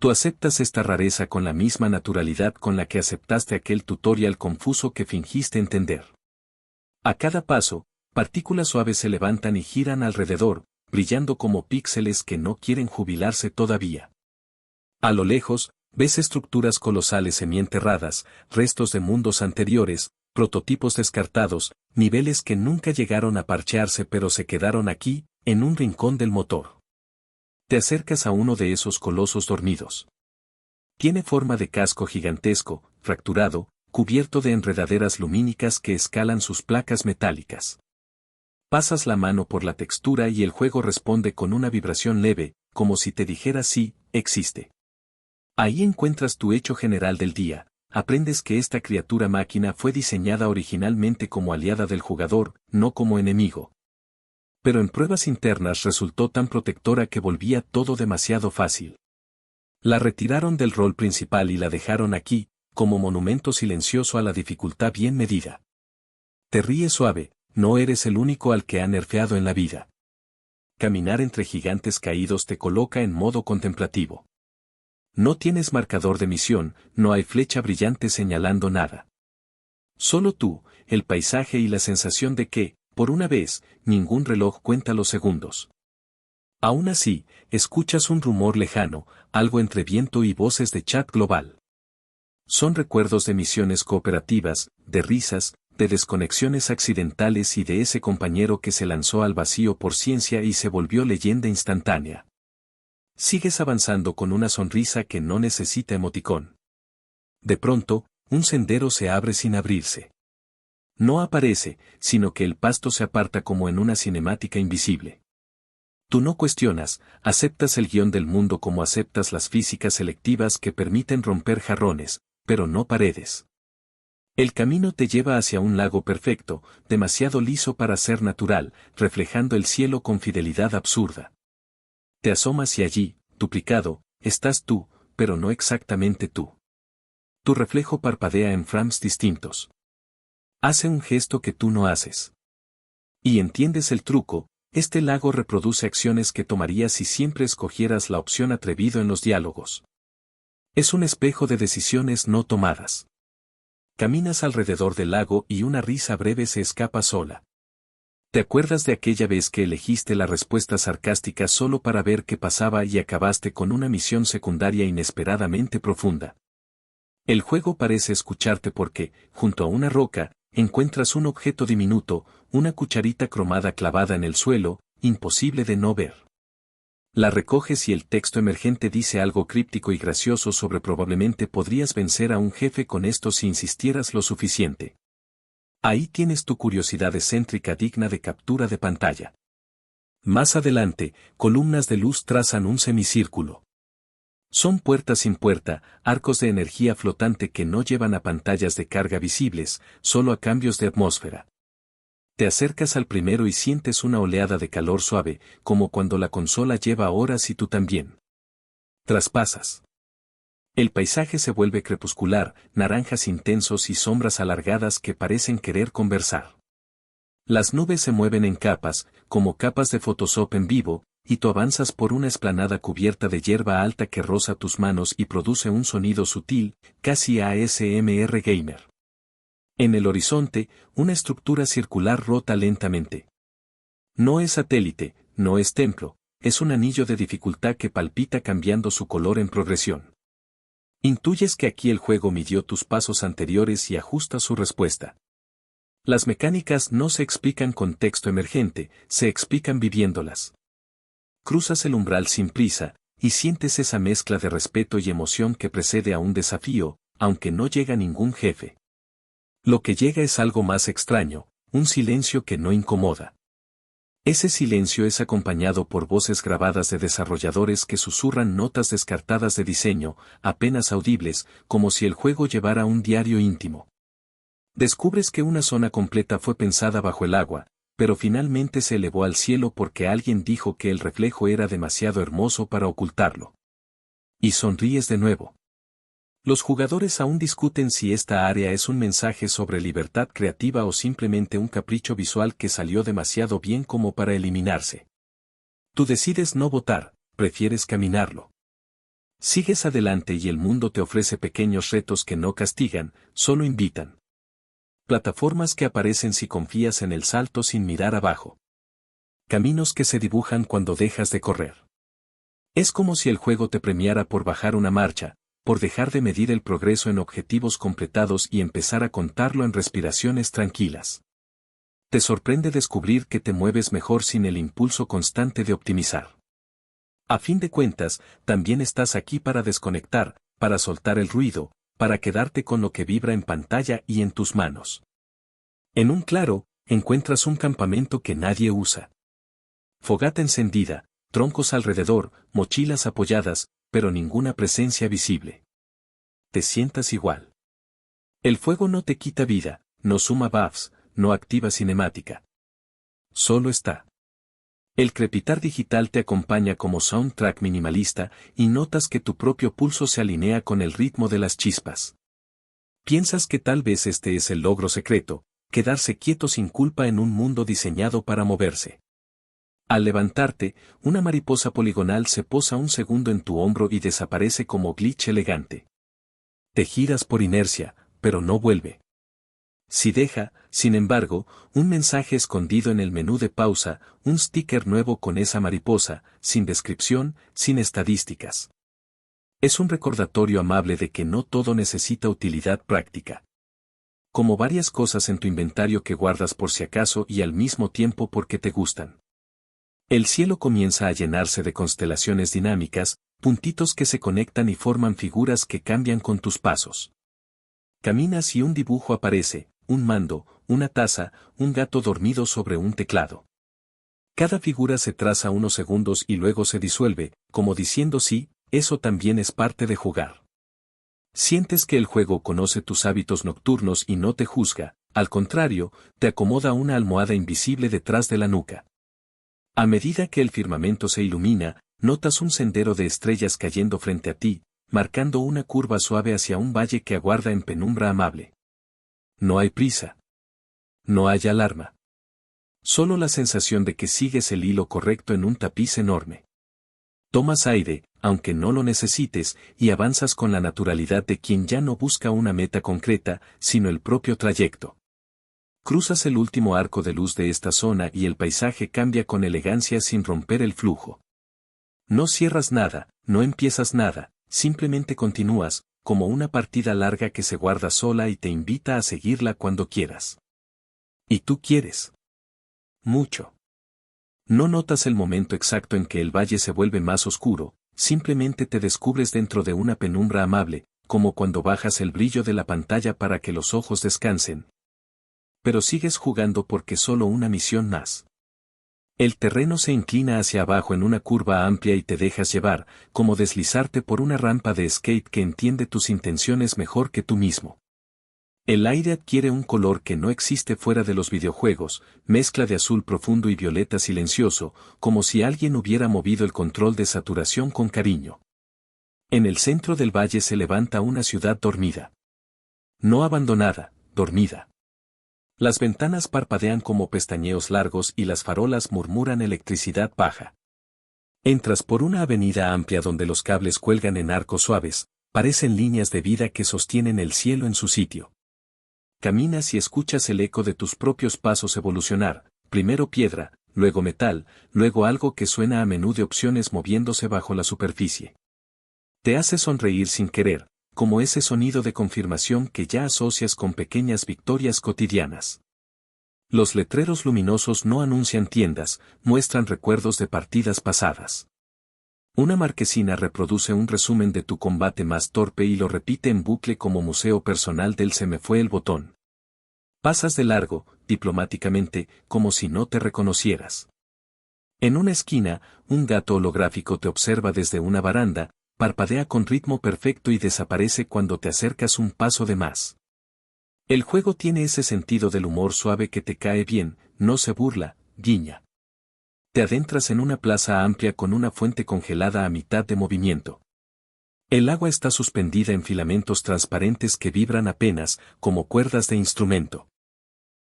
A: Tú aceptas esta rareza con la misma naturalidad con la que aceptaste aquel tutorial confuso que fingiste entender. A cada paso, partículas suaves se levantan y giran alrededor, brillando como píxeles que no quieren jubilarse todavía. A lo lejos, ves estructuras colosales semienterradas, restos de mundos anteriores, prototipos descartados, niveles que nunca llegaron a parchearse pero se quedaron aquí, en un rincón del motor. Te acercas a uno de esos colosos dormidos. Tiene forma de casco gigantesco, fracturado, cubierto de enredaderas lumínicas que escalan sus placas metálicas. Pasas la mano por la textura y el juego responde con una vibración leve, como si te dijera sí, existe. Ahí encuentras tu hecho general del día, aprendes que esta criatura máquina fue diseñada originalmente como aliada del jugador, no como enemigo. Pero en pruebas internas resultó tan protectora que volvía todo demasiado fácil. La retiraron del rol principal y la dejaron aquí, como monumento silencioso a la dificultad bien medida. Te ríes suave, no eres el único al que ha nerfeado en la vida. Caminar entre gigantes caídos te coloca en modo contemplativo. No tienes marcador de misión, no hay flecha brillante señalando nada. Solo tú, el paisaje y la sensación de que, por una vez, ningún reloj cuenta los segundos. Aún así, escuchas un rumor lejano, algo entre viento y voces de chat global. Son recuerdos de misiones cooperativas, de risas, de desconexiones accidentales y de ese compañero que se lanzó al vacío por ciencia y se volvió leyenda instantánea. Sigues avanzando con una sonrisa que no necesita emoticón. De pronto, un sendero se abre sin abrirse. No aparece, sino que el pasto se aparta como en una cinemática invisible. Tú no cuestionas, aceptas el guión del mundo como aceptas las físicas selectivas que permiten romper jarrones, pero no paredes. El camino te lleva hacia un lago perfecto, demasiado liso para ser natural, reflejando el cielo con fidelidad absurda. Te asomas y allí, duplicado, estás tú, pero no exactamente tú. Tu reflejo parpadea en frames distintos. Hace un gesto que tú no haces. Y entiendes el truco, este lago reproduce acciones que tomarías si siempre escogieras la opción atrevido en los diálogos. Es un espejo de decisiones no tomadas. Caminas alrededor del lago y una risa breve se escapa sola. ¿Te acuerdas de aquella vez que elegiste la respuesta sarcástica solo para ver qué pasaba y acabaste con una misión secundaria inesperadamente profunda? El juego parece escucharte porque, junto a una roca, encuentras un objeto diminuto, una cucharita cromada clavada en el suelo, imposible de no ver. La recoges y el texto emergente dice algo críptico y gracioso sobre probablemente podrías vencer a un jefe con esto si insistieras lo suficiente. Ahí tienes tu curiosidad excéntrica digna de captura de pantalla. Más adelante, columnas de luz trazan un semicírculo. Son puertas sin puerta, arcos de energía flotante que no llevan a pantallas de carga visibles, solo a cambios de atmósfera. Te acercas al primero y sientes una oleada de calor suave, como cuando la consola lleva horas y tú también. Traspasas. El paisaje se vuelve crepuscular, naranjas intensos y sombras alargadas que parecen querer conversar. Las nubes se mueven en capas, como capas de Photoshop en vivo, y tú avanzas por una explanada cubierta de hierba alta que roza tus manos y produce un sonido sutil, casi ASMR gamer. En el horizonte, una estructura circular rota lentamente. No es satélite, no es templo, es un anillo de dificultad que palpita cambiando su color en progresión. Intuyes que aquí el juego midió tus pasos anteriores y ajusta su respuesta. Las mecánicas no se explican con texto emergente, se explican viviéndolas. Cruzas el umbral sin prisa, y sientes esa mezcla de respeto y emoción que precede a un desafío, aunque no llega ningún jefe. Lo que llega es algo más extraño, un silencio que no incomoda. Ese silencio es acompañado por voces grabadas de desarrolladores que susurran notas descartadas de diseño, apenas audibles, como si el juego llevara un diario íntimo. Descubres que una zona completa fue pensada bajo el agua, pero finalmente se elevó al cielo porque alguien dijo que el reflejo era demasiado hermoso para ocultarlo. Y sonríes de nuevo. Los jugadores aún discuten si esta área es un mensaje sobre libertad creativa o simplemente un capricho visual que salió demasiado bien como para eliminarse. Tú decides no votar, prefieres caminarlo. Sigues adelante y el mundo te ofrece pequeños retos que no castigan, solo invitan. Plataformas que aparecen si confías en el salto sin mirar abajo. Caminos que se dibujan cuando dejas de correr. Es como si el juego te premiara por bajar una marcha, por dejar de medir el progreso en objetivos completados y empezar a contarlo en respiraciones tranquilas. Te sorprende descubrir que te mueves mejor sin el impulso constante de optimizar. A fin de cuentas, también estás aquí para desconectar, para soltar el ruido, para quedarte con lo que vibra en pantalla y en tus manos. En un claro, encuentras un campamento que nadie usa. Fogata encendida, troncos alrededor, mochilas apoyadas, pero ninguna presencia visible. Te sientas igual. El fuego no te quita vida, no suma buffs, no activa cinemática. Solo está. El crepitar digital te acompaña como soundtrack minimalista y notas que tu propio pulso se alinea con el ritmo de las chispas. Piensas que tal vez este es el logro secreto, quedarse quieto sin culpa en un mundo diseñado para moverse. Al levantarte, una mariposa poligonal se posa un segundo en tu hombro y desaparece como glitch elegante. Te giras por inercia, pero no vuelve. Si deja, sin embargo, un mensaje escondido en el menú de pausa, un sticker nuevo con esa mariposa, sin descripción, sin estadísticas. Es un recordatorio amable de que no todo necesita utilidad práctica. Como varias cosas en tu inventario que guardas por si acaso y al mismo tiempo porque te gustan. El cielo comienza a llenarse de constelaciones dinámicas, puntitos que se conectan y forman figuras que cambian con tus pasos. Caminas y un dibujo aparece, un mando, una taza, un gato dormido sobre un teclado. Cada figura se traza unos segundos y luego se disuelve, como diciendo sí, eso también es parte de jugar. Sientes que el juego conoce tus hábitos nocturnos y no te juzga, al contrario, te acomoda una almohada invisible detrás de la nuca. A medida que el firmamento se ilumina, notas un sendero de estrellas cayendo frente a ti, marcando una curva suave hacia un valle que aguarda en penumbra amable. No hay prisa. No hay alarma. Solo la sensación de que sigues el hilo correcto en un tapiz enorme. Tomas aire, aunque no lo necesites, y avanzas con la naturalidad de quien ya no busca una meta concreta, sino el propio trayecto. Cruzas el último arco de luz de esta zona y el paisaje cambia con elegancia sin romper el flujo. No cierras nada, no empiezas nada, simplemente continúas, como una partida larga que se guarda sola y te invita a seguirla cuando quieras. ¿Y tú quieres? Mucho. No notas el momento exacto en que el valle se vuelve más oscuro, simplemente te descubres dentro de una penumbra amable, como cuando bajas el brillo de la pantalla para que los ojos descansen. Pero sigues jugando porque solo una misión más. El terreno se inclina hacia abajo en una curva amplia y te dejas llevar, como deslizarte por una rampa de skate que entiende tus intenciones mejor que tú mismo. El aire adquiere un color que no existe fuera de los videojuegos, mezcla de azul profundo y violeta silencioso, como si alguien hubiera movido el control de saturación con cariño. En el centro del valle se levanta una ciudad dormida. No abandonada, dormida. Las ventanas parpadean como pestañeos largos y las farolas murmuran electricidad baja. Entras por una avenida amplia donde los cables cuelgan en arcos suaves, parecen líneas de vida que sostienen el cielo en su sitio. Caminas y escuchas el eco de tus propios pasos evolucionar, primero piedra, luego metal, luego algo que suena a menú de opciones moviéndose bajo la superficie. Te hace sonreír sin querer, como ese sonido de confirmación que ya asocias con pequeñas victorias cotidianas. Los letreros luminosos no anuncian tiendas, muestran recuerdos de partidas pasadas. Una marquesina reproduce un resumen de tu combate más torpe y lo repite en bucle como museo personal del se me fue el botón. Pasas de largo, diplomáticamente, como si no te reconocieras. En una esquina, un gato holográfico te observa desde una baranda, parpadea con ritmo perfecto y desaparece cuando te acercas un paso de más. El juego tiene ese sentido del humor suave que te cae bien, no se burla, guiña. Te adentras en una plaza amplia con una fuente congelada a mitad de movimiento. El agua está suspendida en filamentos transparentes que vibran apenas, como cuerdas de instrumento.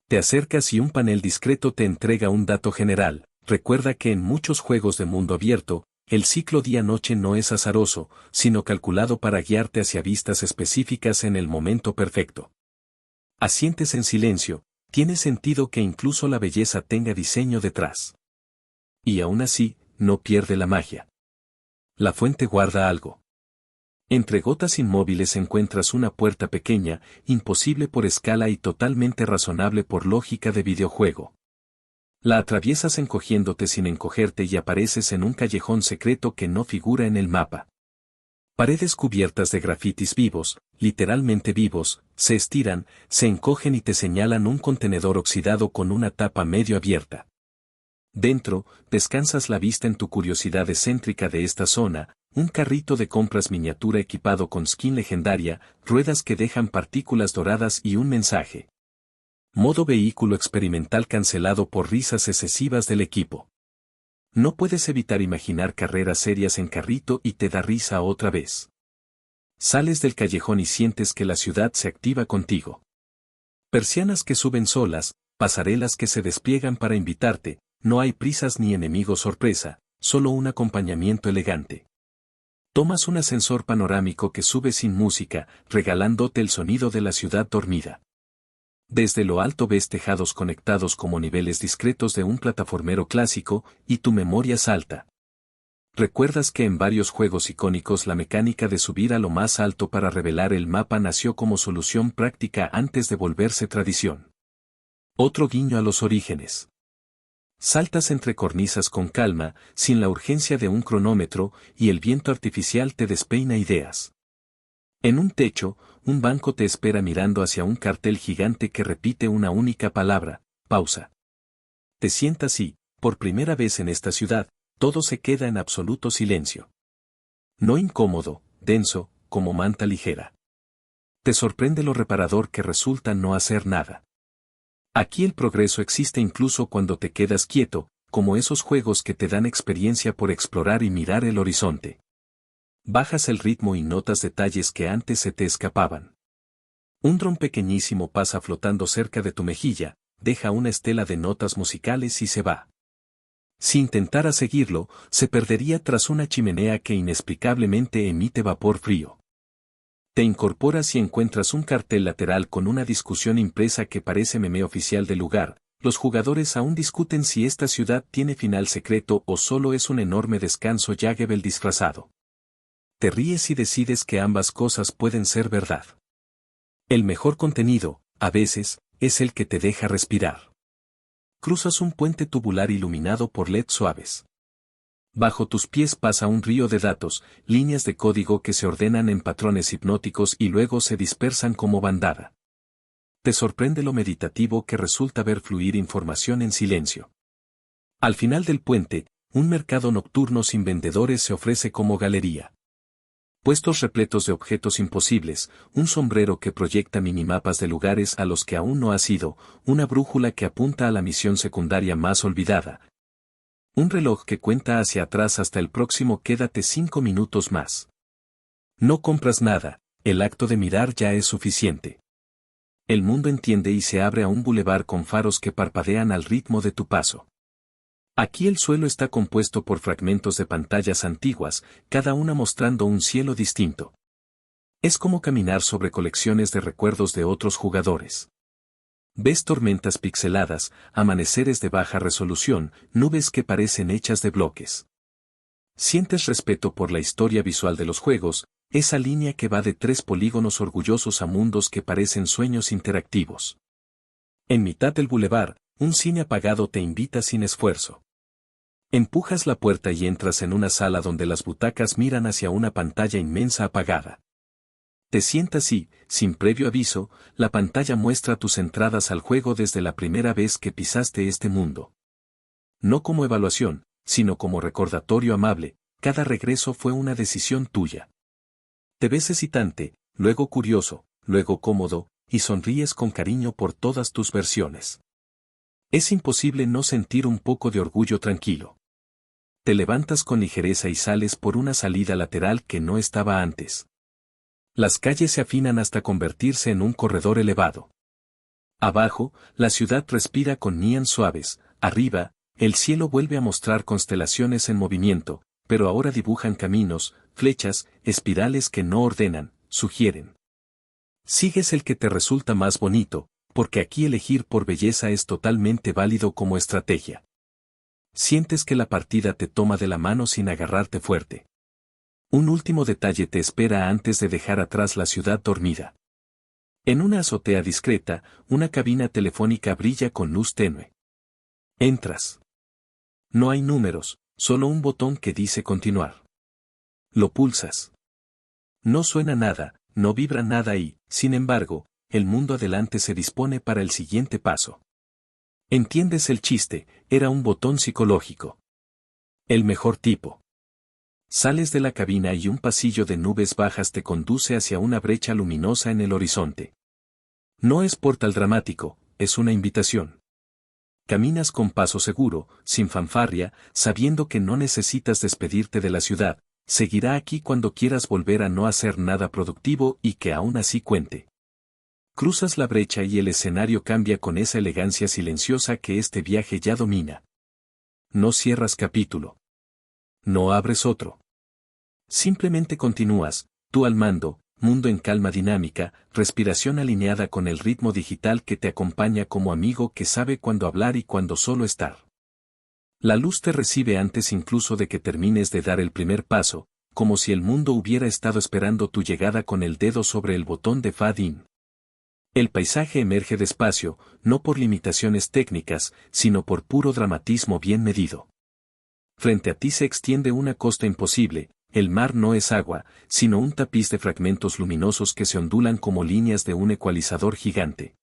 A: Te acercas y un panel discreto te entrega un dato general. Recuerda que en muchos juegos de mundo abierto, el ciclo día-noche no es azaroso, sino calculado para guiarte hacia vistas específicas en el momento perfecto. Asientes en silencio, tiene sentido que incluso la belleza tenga diseño detrás. Y aún así, no pierde la magia. La fuente guarda algo. Entre gotas inmóviles encuentras una puerta pequeña, imposible por escala y totalmente razonable por lógica de videojuego. La atraviesas encogiéndote sin encogerte y apareces en un callejón secreto que no figura en el mapa. Paredes cubiertas de grafitis vivos, literalmente vivos, se estiran, se encogen y te señalan un contenedor oxidado con una tapa medio abierta. Dentro, descansas la vista en tu curiosidad excéntrica de esta zona, un carrito de compras miniatura equipado con skin legendaria, ruedas que dejan partículas doradas y un mensaje. Modo vehículo experimental cancelado por risas excesivas del equipo. No puedes evitar imaginar carreras serias en carrito y te da risa otra vez. Sales del callejón y sientes que la ciudad se activa contigo. Persianas que suben solas, pasarelas que se despliegan para invitarte, no hay prisas ni enemigos sorpresa, solo un acompañamiento elegante. Tomas un ascensor panorámico que sube sin música, regalándote el sonido de la ciudad dormida. Desde lo alto ves tejados conectados como niveles discretos de un plataformero clásico, y tu memoria salta. Recuerdas que en varios juegos icónicos la mecánica de subir a lo más alto para revelar el mapa nació como solución práctica antes de volverse tradición. Otro guiño a los orígenes. Saltas entre cornisas con calma, sin la urgencia de un cronómetro, y el viento artificial te despeina ideas. En un techo, un banco te espera mirando hacia un cartel gigante que repite una única palabra, pausa. Te sientas y, por primera vez en esta ciudad, todo se queda en absoluto silencio. No incómodo, denso, como manta ligera. Te sorprende lo reparador que resulta no hacer nada. Aquí el progreso existe incluso cuando te quedas quieto, como esos juegos que te dan experiencia por explorar y mirar el horizonte. Bajas el ritmo y notas detalles que antes se te escapaban. Un dron pequeñísimo pasa flotando cerca de tu mejilla, deja una estela de notas musicales y se va. Si intentara seguirlo, se perdería tras una chimenea que inexplicablemente emite vapor frío. Te incorporas y encuentras un cartel lateral con una discusión impresa que parece meme oficial del lugar. Los jugadores aún discuten si esta ciudad tiene final secreto o solo es un enorme descanso Jaggebel disfrazado. Te ríes y decides que ambas cosas pueden ser verdad. El mejor contenido, a veces, es el que te deja respirar. Cruzas un puente tubular iluminado por LED suaves. Bajo tus pies pasa un río de datos, líneas de código que se ordenan en patrones hipnóticos y luego se dispersan como bandada. Te sorprende lo meditativo que resulta ver fluir información en silencio. Al final del puente, un mercado nocturno sin vendedores se ofrece como galería. Puestos repletos de objetos imposibles, un sombrero que proyecta minimapas de lugares a los que aún no has ido, una brújula que apunta a la misión secundaria más olvidada. Un reloj que cuenta hacia atrás hasta el próximo quédate 5 minutos más. No compras nada, el acto de mirar ya es suficiente. El mundo entiende y se abre a un bulevar con faros que parpadean al ritmo de tu paso. Aquí el suelo está compuesto por fragmentos de pantallas antiguas, cada una mostrando un cielo distinto. Es como caminar sobre colecciones de recuerdos de otros jugadores. Ves tormentas pixeladas, amaneceres de baja resolución, nubes que parecen hechas de bloques. Sientes respeto por la historia visual de los juegos, esa línea que va de 3 polígonos orgullosos a mundos que parecen sueños interactivos. En mitad del bulevar, Un cine apagado te invita sin esfuerzo. Empujas la puerta y entras en una sala donde las butacas miran hacia una pantalla inmensa apagada. Te sientas y, sin previo aviso, la pantalla muestra tus entradas al juego desde la primera vez que pisaste este mundo. No como evaluación, sino como recordatorio amable, cada regreso fue una decisión tuya. Te ves hesitante, luego curioso, luego cómodo, y sonríes con cariño por todas tus versiones. Es imposible no sentir un poco de orgullo tranquilo. Te levantas con ligereza y sales por una salida lateral que no estaba antes. Las calles se afinan hasta convertirse en un corredor elevado. Abajo, la ciudad respira con neón suaves, arriba, el cielo vuelve a mostrar constelaciones en movimiento, pero ahora dibujan caminos, flechas, espirales que no ordenan, sugieren. Sigues el que te resulta más bonito, porque aquí elegir por belleza es totalmente válido como estrategia. Sientes que la partida te toma de la mano sin agarrarte fuerte. Un último detalle te espera antes de dejar atrás la ciudad dormida. En una azotea discreta, una cabina telefónica brilla con luz tenue. Entras. No hay números, solo un botón que dice continuar. Lo pulsas. No suena nada, no vibra nada y, sin embargo, el mundo adelante se dispone para el siguiente paso. ¿Entiendes el chiste? Era un botón psicológico. El mejor tipo. Sales de la cabina y un pasillo de nubes bajas te conduce hacia una brecha luminosa en el horizonte. No es portal dramático, es una invitación. Caminas con paso seguro, sin fanfarria, sabiendo que no necesitas despedirte de la ciudad, seguirá aquí cuando quieras volver a no hacer nada productivo y que aún así cuente. Cruzas la brecha y el escenario cambia con esa elegancia silenciosa que este viaje ya domina. No cierras capítulo. No abres otro. Simplemente continúas, tú al mando, mundo en calma dinámica, respiración alineada con el ritmo digital que te acompaña como amigo que sabe cuándo hablar y cuándo solo estar. La luz te recibe antes incluso de que termines de dar el primer paso, como si el mundo hubiera estado esperando tu llegada con el dedo sobre el botón de fade-in. El paisaje emerge despacio, no por limitaciones técnicas, sino por puro dramatismo bien medido. Frente a ti se extiende una costa imposible, el mar no es agua, sino un tapiz de fragmentos luminosos que se ondulan como líneas de un ecualizador gigante.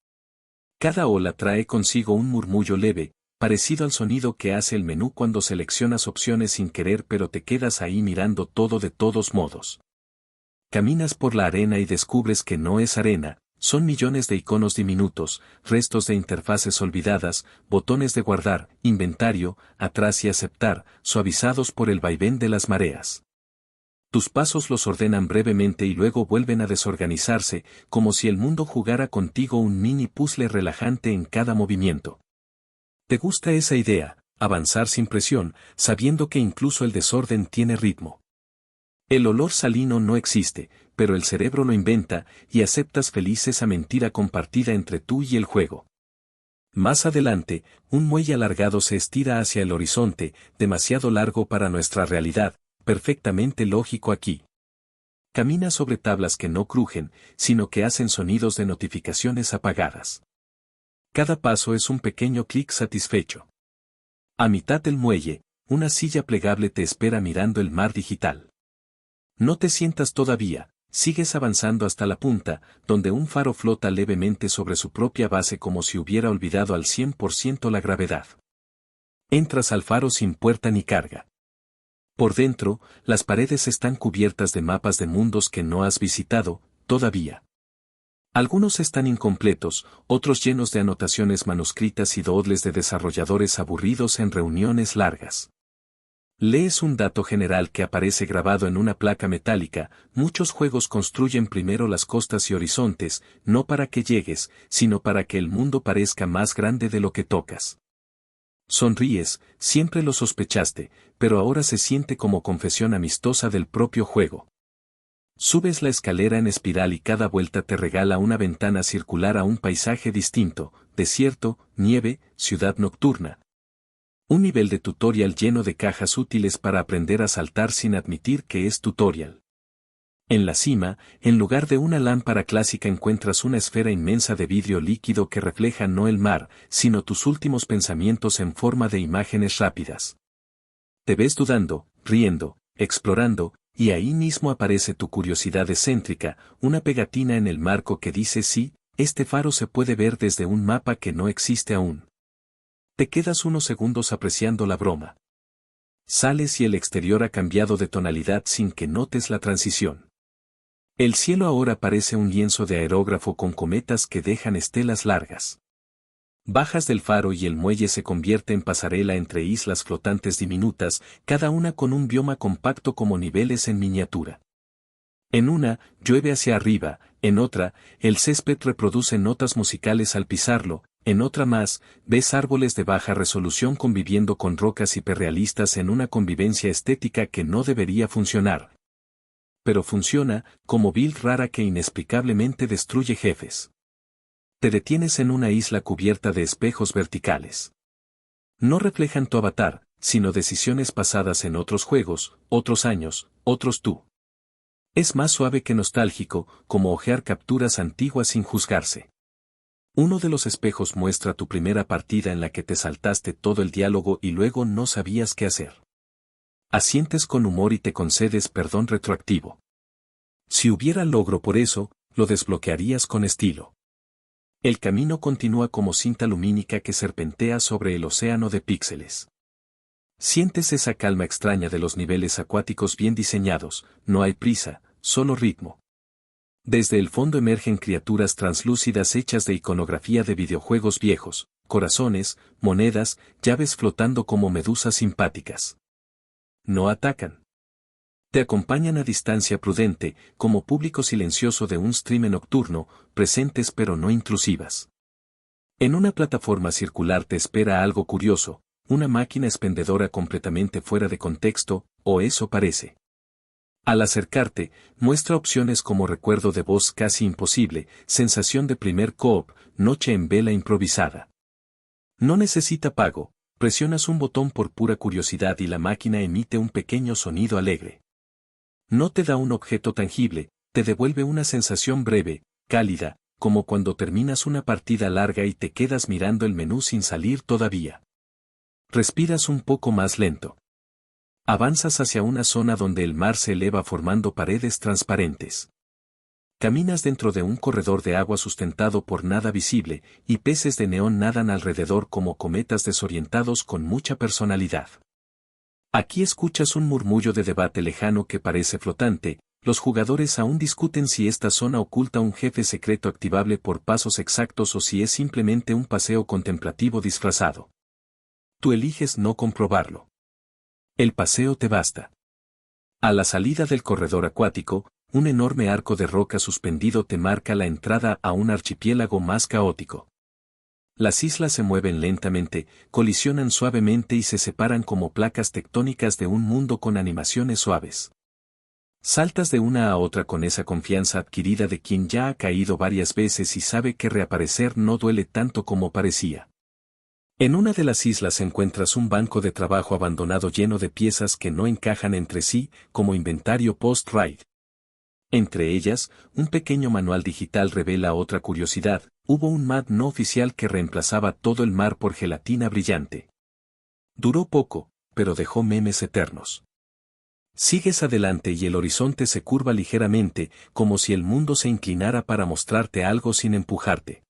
A: Cada ola trae consigo un murmullo leve, parecido al sonido que hace el menú cuando seleccionas opciones sin querer pero te quedas ahí mirando todo de todos modos. Caminas por la arena y descubres que no es arena, son millones de iconos diminutos, restos de interfaces olvidadas, botones de guardar, inventario, atrás y aceptar, suavizados por el vaivén de las mareas. Tus pasos los ordenan brevemente y luego vuelven a desorganizarse, como si el mundo jugara contigo un mini puzzle relajante en cada movimiento. ¿Te gusta esa idea? Avanzar sin presión, sabiendo que incluso el desorden tiene ritmo. El olor salino no existe, pero el cerebro lo inventa, y aceptas feliz esa mentira compartida entre tú y el juego. Más adelante, un muelle alargado se estira hacia el horizonte, demasiado largo para nuestra realidad, perfectamente lógico aquí. Caminas sobre tablas que no crujen, sino que hacen sonidos de notificaciones apagadas. Cada paso es un pequeño clic satisfecho. A mitad del muelle, una silla plegable te espera mirando el mar digital. No te sientas todavía, sigues avanzando hasta la punta, donde un faro flota levemente sobre su propia base como si hubiera olvidado al 100% la gravedad. Entras al faro sin puerta ni carga. Por dentro, las paredes están cubiertas de mapas de mundos que no has visitado, todavía. Algunos están incompletos, otros llenos de anotaciones manuscritas y doodles de desarrolladores aburridos en reuniones largas. Lees un dato general que aparece grabado en una placa metálica: muchos juegos construyen primero las costas y horizontes, no para que llegues, sino para que el mundo parezca más grande de lo que tocas. Sonríes, siempre lo sospechaste, pero ahora se siente como confesión amistosa del propio juego. Subes la escalera en espiral y cada vuelta te regala una ventana circular a un paisaje distinto: desierto, nieve, ciudad nocturna. Un nivel de tutorial lleno de cajas útiles para aprender a saltar sin admitir que es tutorial. En la cima, en lugar de una lámpara clásica encuentras una esfera inmensa de vidrio líquido que refleja no el mar, sino tus últimos pensamientos en forma de imágenes rápidas. Te ves dudando, riendo, explorando, y ahí mismo aparece tu curiosidad excéntrica, una pegatina en el marco que dice sí, este faro se puede ver desde un mapa que no existe aún. Te quedas unos segundos apreciando la broma. Sales y el exterior ha cambiado de tonalidad sin que notes la transición. El cielo ahora parece un lienzo de aerógrafo con cometas que dejan estelas largas. Bajas del faro y el muelle se convierte en pasarela entre islas flotantes diminutas, cada una con un bioma compacto como niveles en miniatura. En una, llueve hacia arriba, en otra, el césped reproduce notas musicales al pisarlo, en otra más, ves árboles de baja resolución conviviendo con rocas hiperrealistas en una convivencia estética que no debería funcionar. Pero funciona, como build rara que inexplicablemente destruye jefes. Te detienes en una isla cubierta de espejos verticales. No reflejan tu avatar, sino decisiones pasadas en otros juegos, otros años, otros tú. Es más suave que nostálgico, como hojear capturas antiguas sin juzgarse. Uno de los espejos muestra tu primera partida en la que te saltaste todo el diálogo y luego no sabías qué hacer. Asientes con humor y te concedes perdón retroactivo. Si hubiera logro por eso, lo desbloquearías con estilo. El camino continúa como cinta lumínica que serpentea sobre el océano de píxeles. Sientes esa calma extraña de los niveles acuáticos bien diseñados, no hay prisa, solo ritmo. Desde el fondo emergen criaturas translúcidas hechas de iconografía de videojuegos viejos, corazones, monedas, llaves flotando como medusas simpáticas. No atacan. Te acompañan a distancia prudente, como público silencioso de un stream nocturno, presentes pero no intrusivas. En una plataforma circular te espera algo curioso, una máquina expendedora completamente fuera de contexto, o eso parece. Al acercarte, muestra opciones como recuerdo de voz casi imposible, sensación de primer coop, noche en vela improvisada. No necesita pago, presionas un botón por pura curiosidad y la máquina emite un pequeño sonido alegre. No te da un objeto tangible, te devuelve una sensación breve, cálida, como cuando terminas una partida larga y te quedas mirando el menú sin salir todavía. Respiras un poco más lento. Avanzas hacia una zona donde el mar se eleva formando paredes transparentes. Caminas dentro de un corredor de agua sustentado por nada visible, y peces de neón nadan alrededor como cometas desorientados con mucha personalidad. Aquí escuchas un murmullo de debate lejano que parece flotante, los jugadores aún discuten si esta zona oculta un jefe secreto activable por pasos exactos o si es simplemente un paseo contemplativo disfrazado. Tú eliges no comprobarlo. El paseo te basta. A la salida del corredor acuático, un enorme arco de roca suspendido te marca la entrada a un archipiélago más caótico. Las islas se mueven lentamente, colisionan suavemente y se separan como placas tectónicas de un mundo con animaciones suaves. Saltas de una a otra con esa confianza adquirida de quien ya ha caído varias veces y sabe que reaparecer no duele tanto como parecía. En una de las islas encuentras un banco de trabajo abandonado lleno de piezas que no encajan entre sí, como inventario post-raid. Entre ellas, un pequeño manual digital revela otra curiosidad, hubo un MAD no oficial que reemplazaba todo el mar por gelatina brillante. Duró poco, pero dejó memes eternos. Sigues adelante y el horizonte se curva ligeramente, como si el mundo se inclinara para mostrarte algo sin empujarte.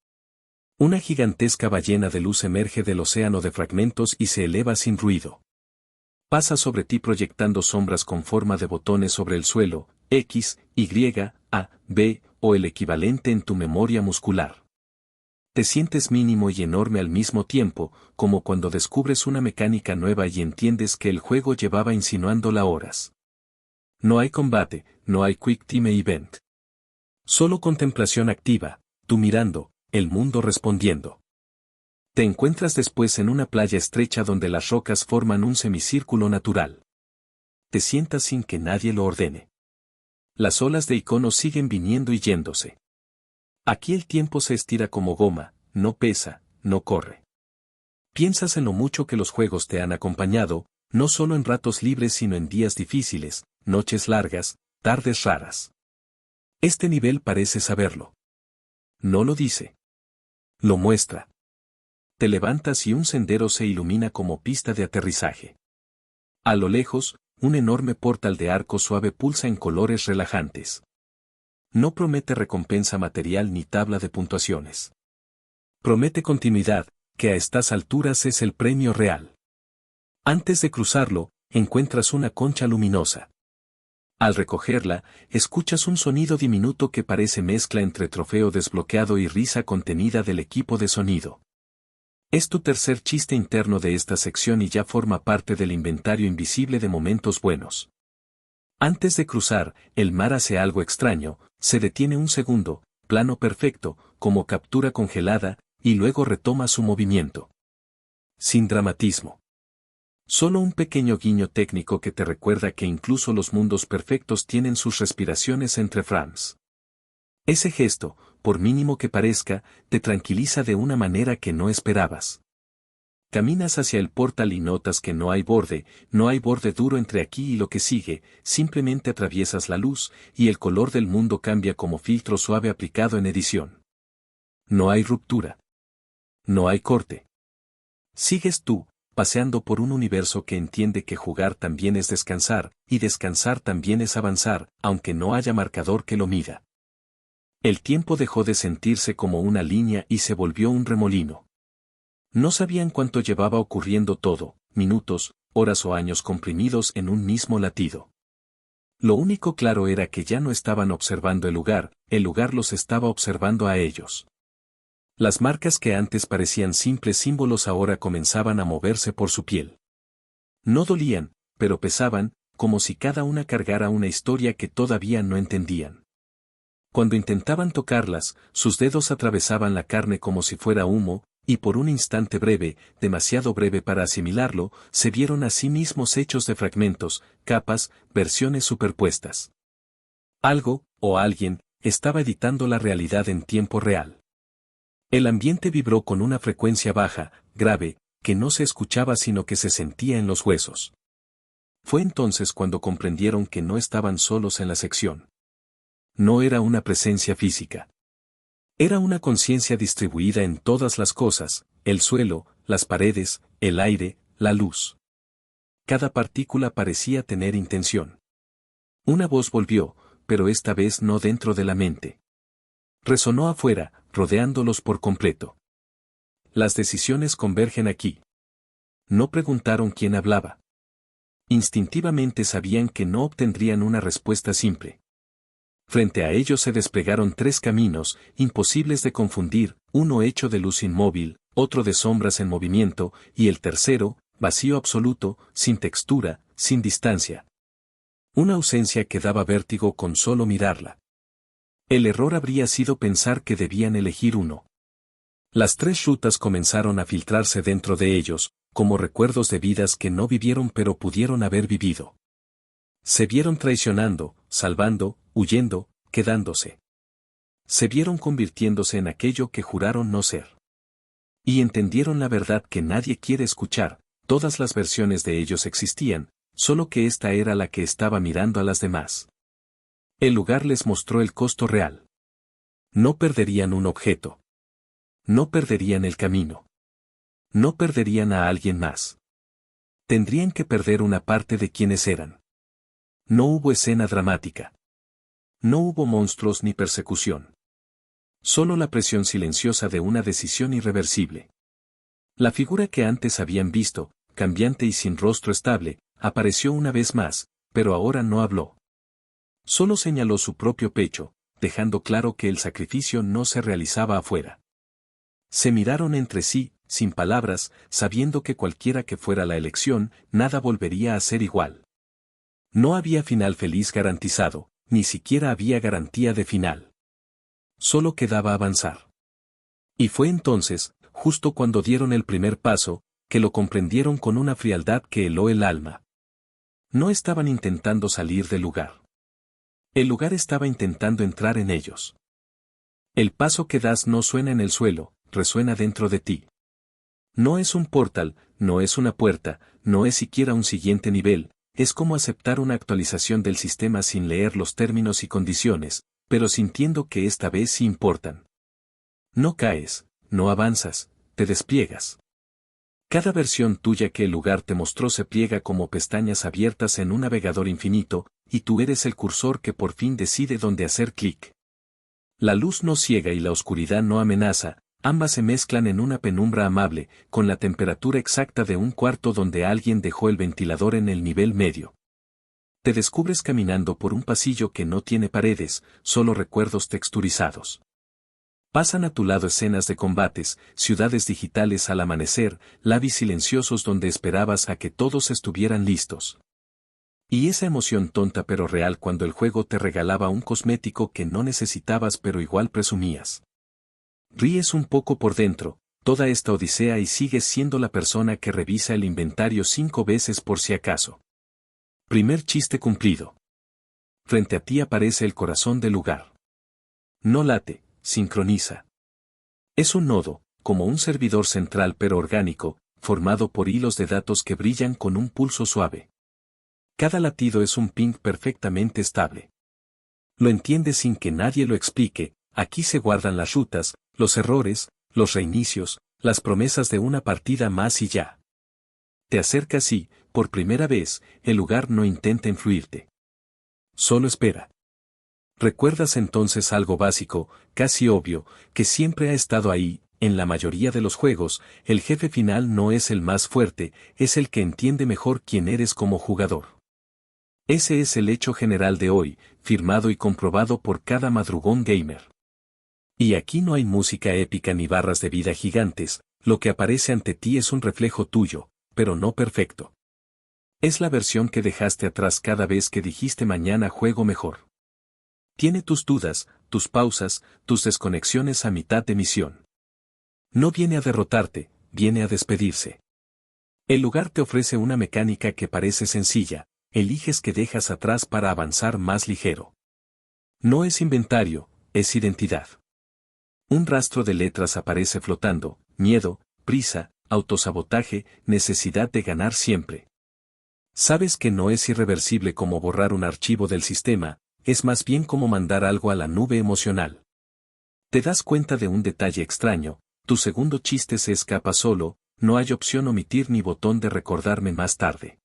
A: Una gigantesca ballena de luz emerge del océano de fragmentos y se eleva sin ruido. Pasa sobre ti proyectando sombras con forma de botones sobre el suelo, X, Y, A, B, o el equivalente en tu memoria muscular. Te sientes mínimo y enorme al mismo tiempo, como cuando descubres una mecánica nueva y entiendes que el juego llevaba insinuándola horas. No hay combate, no hay Quick Time Event. Solo contemplación activa, tú mirando, el mundo respondiendo. Te encuentras después en una playa estrecha donde las rocas forman un semicírculo natural. Te sientas sin que nadie lo ordene. Las olas de iconos siguen viniendo y yéndose. Aquí el tiempo se estira como goma, no pesa, no corre. Piensas en lo mucho que los juegos te han acompañado, no solo en ratos libres sino en días difíciles, noches largas, tardes raras. Este nivel parece saberlo. No lo dice. Lo muestra. Te levantas y un sendero se ilumina como pista de aterrizaje. A lo lejos, un enorme portal de arco suave pulsa en colores relajantes. No promete recompensa material ni tabla de puntuaciones. Promete continuidad, que a estas alturas es el premio real. Antes de cruzarlo, encuentras una concha luminosa. Al recogerla, escuchas un sonido diminuto que parece mezcla entre trofeo desbloqueado y risa contenida del equipo de sonido. Es tu tercer chiste interno de esta sección y ya forma parte del inventario invisible de momentos buenos. Antes de cruzar, el mar hace algo extraño, se detiene un segundo, plano perfecto, como captura congelada, y luego retoma su movimiento. Sin dramatismo. Solo un pequeño guiño técnico que te recuerda que incluso los mundos perfectos tienen sus respiraciones entre frames. Ese gesto, por mínimo que parezca, te tranquiliza de una manera que no esperabas. Caminas hacia el portal y notas que no hay borde duro entre aquí y lo que sigue, simplemente atraviesas la luz, y el color del mundo cambia como filtro suave aplicado en edición. No hay ruptura. No hay corte. Sigues tú, paseando por un universo que entiende que jugar también es descansar, y descansar también es avanzar, aunque no haya marcador que lo mida. El tiempo dejó de sentirse como una línea y se volvió un remolino. No sabían cuánto llevaba ocurriendo todo, minutos, horas o años comprimidos en un mismo latido. Lo único claro era que ya no estaban observando el lugar los estaba observando a ellos. Las marcas que antes parecían simples símbolos ahora comenzaban a moverse por su piel. No dolían, pero pesaban, como si cada una cargara una historia que todavía no entendían. Cuando intentaban tocarlas, sus dedos atravesaban la carne como si fuera humo, y por un instante breve, demasiado breve para asimilarlo, se vieron a sí mismos hechos de fragmentos, capas, versiones superpuestas. Algo, o alguien, estaba editando la realidad en tiempo real. El ambiente vibró con una frecuencia baja, grave, que no se escuchaba sino que se sentía en los huesos. Fue entonces cuando comprendieron que no estaban solos en la sección. No era una presencia física. Era una conciencia distribuida en todas las cosas, el suelo, las paredes, el aire, la luz. Cada partícula parecía tener intención. Una voz volvió, pero esta vez no dentro de la mente. Resonó afuera, rodeándolos por completo. Las decisiones convergen aquí. No preguntaron quién hablaba. Instintivamente sabían que no obtendrían una respuesta simple. Frente a ellos se desplegaron tres caminos, imposibles de confundir, uno hecho de luz inmóvil, otro de sombras en movimiento, y el tercero, vacío absoluto, sin textura, sin distancia. Una ausencia que daba vértigo con solo mirarla. El error habría sido pensar que debían elegir uno. Las tres rutas comenzaron a filtrarse dentro de ellos, como recuerdos de vidas que no vivieron pero pudieron haber vivido. Se vieron traicionando, salvando, huyendo, quedándose. Se vieron convirtiéndose en aquello que juraron no ser. Y entendieron la verdad que nadie quiere escuchar, todas las versiones de ellos existían, solo que esta era la que estaba mirando a las demás. El lugar les mostró el costo real. No perderían un objeto. No perderían el camino. No perderían a alguien más. Tendrían que perder una parte de quienes eran. No hubo escena dramática. No hubo monstruos ni persecución. Solo la presión silenciosa de una decisión irreversible. La figura que antes habían visto, cambiante y sin rostro estable, apareció una vez más, pero ahora no habló. Solo señaló su propio pecho, dejando claro que el sacrificio no se realizaba afuera. Se miraron entre sí, sin palabras, sabiendo que cualquiera que fuera la elección, nada volvería a ser igual. No había final feliz garantizado, ni siquiera había garantía de final. Solo quedaba avanzar. Y fue entonces, justo cuando dieron el primer paso, que lo comprendieron con una frialdad que heló el alma. No estaban intentando salir del lugar. El lugar estaba intentando entrar en ellos. El paso que das no suena en el suelo, resuena dentro de ti. No es un portal, no es una puerta, no es siquiera un siguiente nivel. Es como aceptar una actualización del sistema sin leer los términos y condiciones, pero sintiendo que esta vez sí importan. No caes, no avanzas, te despliegas. Cada versión tuya que el lugar te mostró se pliega como pestañas abiertas en un navegador infinito, y tú eres el cursor que por fin decide dónde hacer clic. La luz no ciega y la oscuridad no amenaza, ambas se mezclan en una penumbra amable, con la temperatura exacta de un cuarto donde alguien dejó el ventilador en el nivel medio. Te descubres caminando por un pasillo que no tiene paredes, solo recuerdos texturizados. Pasan a tu lado escenas de combates, ciudades digitales al amanecer, labis silenciosos donde esperabas a que todos estuvieran listos. Y esa emoción tonta pero real cuando el juego te regalaba un cosmético que no necesitabas pero igual presumías. Ríes un poco por dentro, toda esta odisea y sigues siendo la persona que revisa el inventario 5 veces por si acaso. Primer chiste cumplido. Frente a ti aparece el corazón del lugar. No late, sincroniza. Es un nodo, como un servidor central pero orgánico, formado por hilos de datos que brillan con un pulso suave. Cada latido es un ping perfectamente estable. Lo entiendes sin que nadie lo explique, aquí se guardan las rutas, los errores, los reinicios, las promesas de una partida más y ya. Te acercas y, por primera vez, el lugar no intenta influirte. Solo espera. Recuerdas entonces algo básico, casi obvio, que siempre ha estado ahí, en la mayoría de los juegos, el jefe final no es el más fuerte, es el que entiende mejor quién eres como jugador. Ese es el hecho general de hoy, firmado y comprobado por cada madrugón gamer. Y aquí no hay música épica ni barras de vida gigantes, lo que aparece ante ti es un reflejo tuyo, pero no perfecto. Es la versión que dejaste atrás cada vez que dijiste mañana juego mejor. Tiene tus dudas, tus pausas, tus desconexiones a mitad de misión. No viene a derrotarte, viene a despedirse. El lugar te ofrece una mecánica que parece sencilla, eliges que dejas atrás para avanzar más ligero. No es inventario, es identidad. Un rastro de letras aparece flotando, miedo, prisa, autosabotaje, necesidad de ganar siempre. Sabes que no es irreversible como borrar un archivo del sistema, es más bien como mandar algo a la nube emocional. Te das cuenta de un detalle extraño, tu segundo chiste se escapa solo, no hay opción omitir ni botón de recordarme más tarde.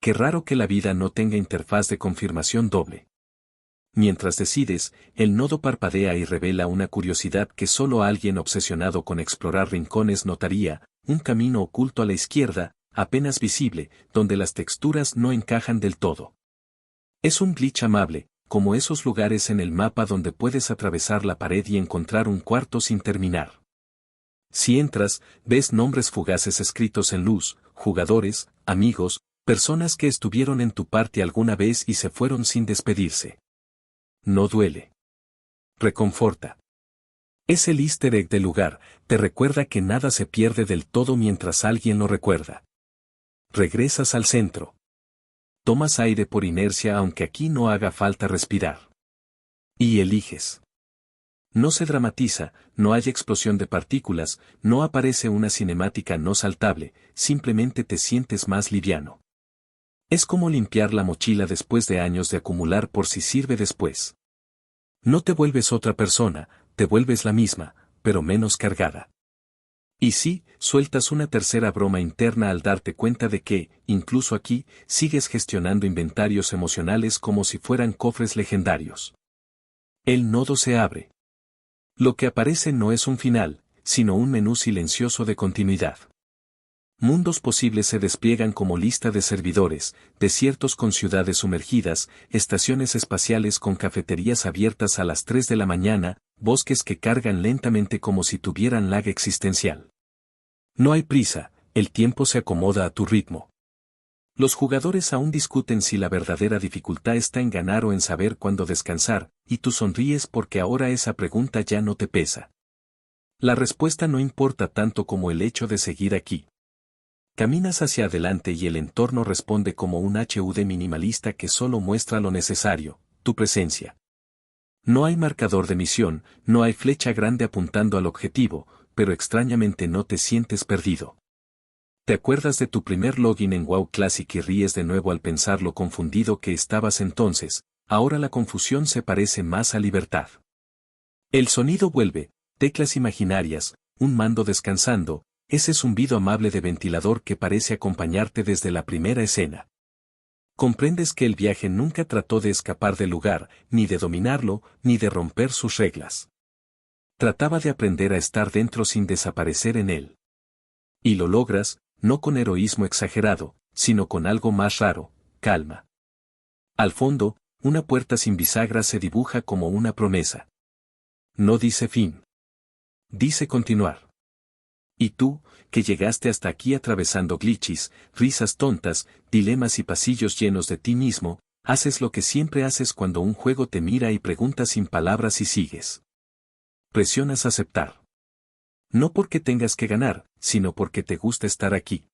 A: Qué raro que la vida no tenga interfaz de confirmación doble. Mientras decides, el nodo parpadea y revela una curiosidad que solo alguien obsesionado con explorar rincones notaría, un camino oculto a la izquierda, apenas visible, donde las texturas no encajan del todo. Es un glitch amable, como esos lugares en el mapa donde puedes atravesar la pared y encontrar un cuarto sin terminar. Si entras, ves nombres fugaces escritos en luz, jugadores, amigos, personas que estuvieron en tu party alguna vez y se fueron sin despedirse. No duele. Reconforta. Es el easter egg del lugar, te recuerda que nada se pierde del todo mientras alguien lo recuerda. Regresas al centro. Tomas aire por inercia aunque aquí no haga falta respirar. Y eliges. No se dramatiza, no hay explosión de partículas, no aparece una cinemática no saltable, simplemente te sientes más liviano. Es como limpiar la mochila después de años de acumular por si sirve después. No te vuelves otra persona, te vuelves la misma, pero menos cargada. Y sí, sueltas una tercera broma interna al darte cuenta de que, incluso aquí, sigues gestionando inventarios emocionales como si fueran cofres legendarios. El nodo se abre. Lo que aparece no es un final, sino un menú silencioso de continuidad. Mundos posibles se despliegan como lista de servidores, desiertos con ciudades sumergidas, estaciones espaciales con cafeterías abiertas a las 3 de la mañana, bosques que cargan lentamente como si tuvieran lag existencial. No hay prisa, el tiempo se acomoda a tu ritmo. Los jugadores aún discuten si la verdadera dificultad está en ganar o en saber cuándo descansar, y tú sonríes porque ahora esa pregunta ya no te pesa. La respuesta no importa tanto como el hecho de seguir aquí. Caminas hacia adelante y el entorno responde como un HUD minimalista que solo muestra lo necesario, tu presencia. No hay marcador de misión, no hay flecha grande apuntando al objetivo, pero extrañamente no te sientes perdido. Te acuerdas de tu primer login en WoW Classic y ríes de nuevo al pensar lo confundido que estabas entonces, ahora la confusión se parece más a libertad. El sonido vuelve, teclas imaginarias, un mando descansando, ese zumbido amable de ventilador que parece acompañarte desde la primera escena. Comprendes que el viaje nunca trató de escapar del lugar, ni de dominarlo, ni de romper sus reglas. Trataba de aprender a estar dentro sin desaparecer en él. Y lo logras, no con heroísmo exagerado, sino con algo más raro, calma. Al fondo, una puerta sin bisagra se dibuja como una promesa. No dice fin. Dice continuar. Y tú, que llegaste hasta aquí atravesando glitches, risas tontas, dilemas y pasillos llenos de ti mismo, haces lo que siempre haces cuando un juego te mira y pregunta sin palabras y sigues. Presionas aceptar. No porque tengas que ganar, sino porque te gusta estar aquí.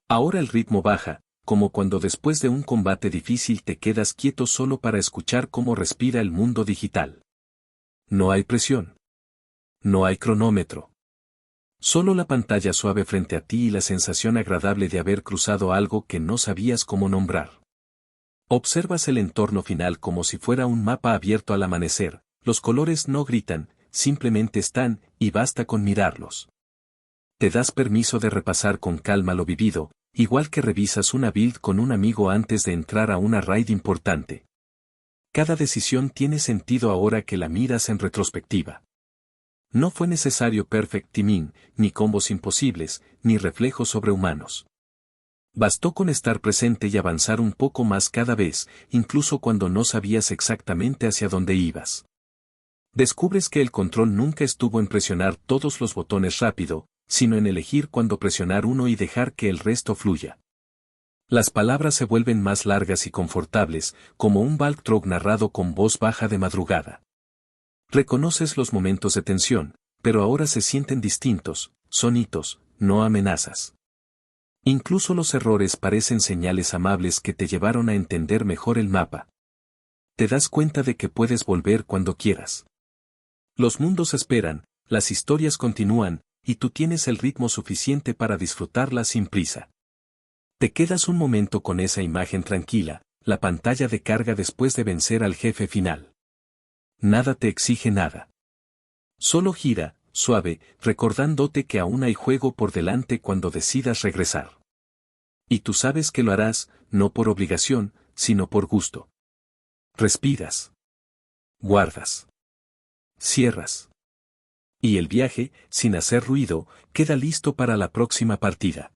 A: Ahora el ritmo baja, como cuando después de un combate difícil te quedas quieto solo para escuchar cómo respira el mundo digital. No hay presión. No hay cronómetro. Solo la pantalla suave frente a ti y la sensación agradable de haber cruzado algo que no sabías cómo nombrar. Observas el entorno final como si fuera un mapa abierto al amanecer, los colores no gritan, simplemente están, y basta con mirarlos. Te das permiso de repasar con calma lo vivido, igual que revisas una build con un amigo antes de entrar a una raid importante. Cada decisión tiene sentido ahora que la miras en retrospectiva. No fue necesario perfect timing, ni combos imposibles, ni reflejos sobrehumanos. Bastó con estar presente y avanzar un poco más cada vez, incluso cuando no sabías exactamente hacia dónde ibas. Descubres que el control nunca estuvo en presionar todos los botones rápido, sino en elegir cuándo presionar uno y dejar que el resto fluya. Las palabras se vuelven más largas y confortables, como un Baltrog narrado con voz baja de madrugada. Reconoces los momentos de tensión, pero ahora se sienten distintos, son hitos, no amenazas. Incluso los errores parecen señales amables que te llevaron a entender mejor el mapa. Te das cuenta de que puedes volver cuando quieras. Los mundos esperan, las historias continúan, y tú tienes el ritmo suficiente para disfrutarlas sin prisa. Te quedas un momento con esa imagen tranquila, la pantalla de carga después de vencer al jefe final. Nada te exige nada. Solo gira, suave, recordándote que aún hay juego por delante cuando decidas regresar. Y tú sabes que lo harás, no por obligación, sino por gusto. Respiras. Guardas. Cierras. Y el viaje, sin hacer ruido, queda listo para la próxima partida.